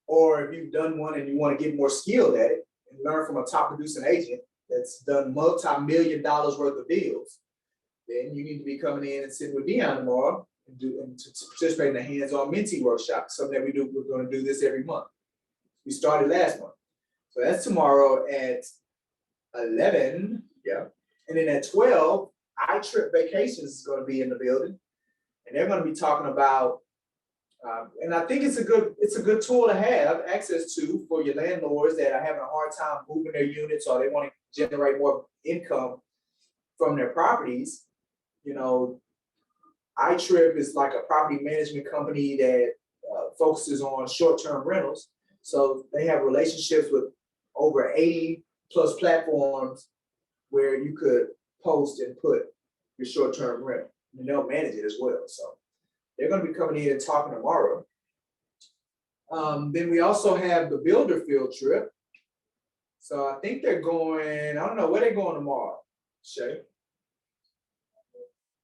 or if you've done one and you want to get more skilled at it and learn from a top producing agent that's done multi-million dollars worth of deals, then you need to be coming in and sitting with Dion tomorrow and to participate in the hands-on mentee workshop. Something that we do. We're going to do this every month. We started last month, so that's tomorrow at 11. Yeah, and then at 12, iTrip Vacations is going to be in the building, and they're going to be talking about. And I think it's a good tool to have access to for your landlords that are having a hard time moving their units or they want to generate more income from their properties. You know, iTrip is like a property management company that focuses on short-term rentals. So they have relationships with over 80 plus platforms where you could post and put your short-term rental. And they'll manage it as well. So they're going to be coming in and talking tomorrow. Then we also have the builder field trip. So I think they're going, I don't know where they're going tomorrow, Shay.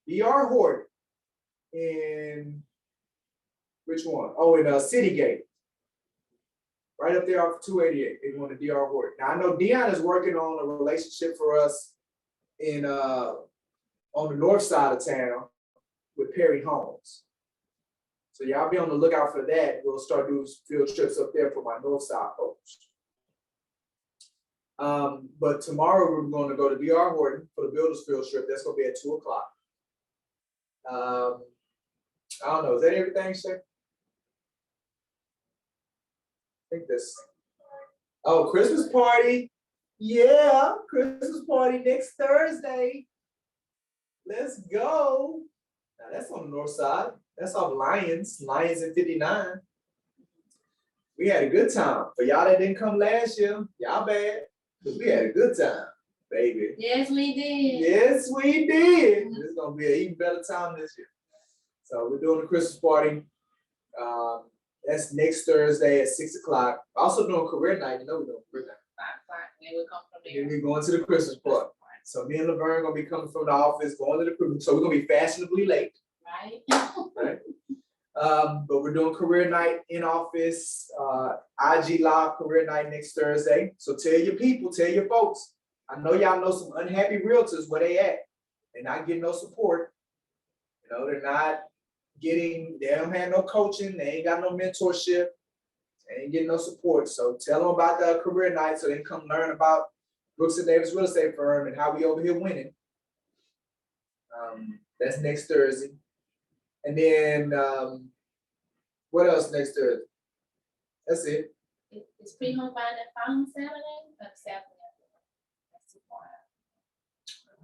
DR Horton in which one? Oh, in Citygate. Right up there off 288. They're going to DR Horton. Now I know Dion is working on a relationship for us in on the north side of town with Perry Homes. So y'all be on the lookout for that. We'll start doing field trips up there for my north side folks. But tomorrow we're going to go to DR Horton for the builders field trip. That's going to be at 2 o'clock. I don't know. Is that everything, Shay? I think that's. Oh, Christmas party. Yeah, Christmas party next Thursday. Let's go. Now that's on the north side. That's off Lions in 59. We had a good time. For y'all that didn't come last year, y'all bad. Because we had a good time, baby. Yes, we did. Yes, we did. It's going to be an even better time this year. So we're doing the Christmas party. That's next Thursday at 6 o'clock. Also doing career night. You know we're doing career night. 5 o'clock, and we come from And then there. we're going to the Christmas party. So me and Laverne going to be coming from the office, going to the Christmas. So we're going to be fashionably late. Right? Right? But we're doing career night in office, IG live career night next Thursday. So tell your people, tell your folks. I know y'all know some unhappy realtors where they at. They're not getting no support. You know, they don't have no coaching. They ain't got no mentorship. They ain't getting no support. So tell them about the career night so they can come learn about Brooks and Davis Real Estate Firm and how we over here winning. That's next Thursday. And then what else next Thursday? That's it. Is pre-home buying that following Saturday? That's Saturday. That's too far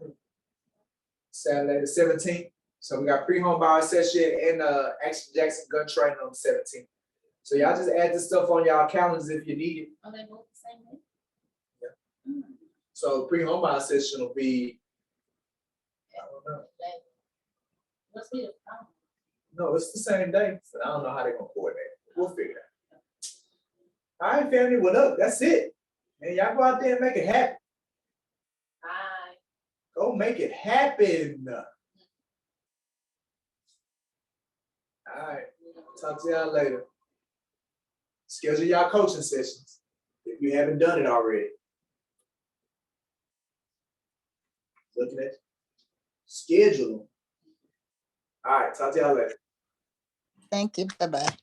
out. Saturday the 17th. So we got pre-home buyer session and Action Jackson gun training on the 17th. So y'all just add this stuff on y'all calendars if you need it. Are they both the same day? Yeah. So pre-home buyer session will be, I don't know. Must be the problem. No, it's the same day. So I don't know how they're gonna coordinate. We'll figure it out. All right, family. Well, look, that's it. And y'all go out there and make it happen. Bye. Go make it happen. All right, talk to y'all later. Schedule y'all coaching sessions if you haven't done it already. Looking at schedule them. All right, talk to y'all later. Thank you. Bye-bye.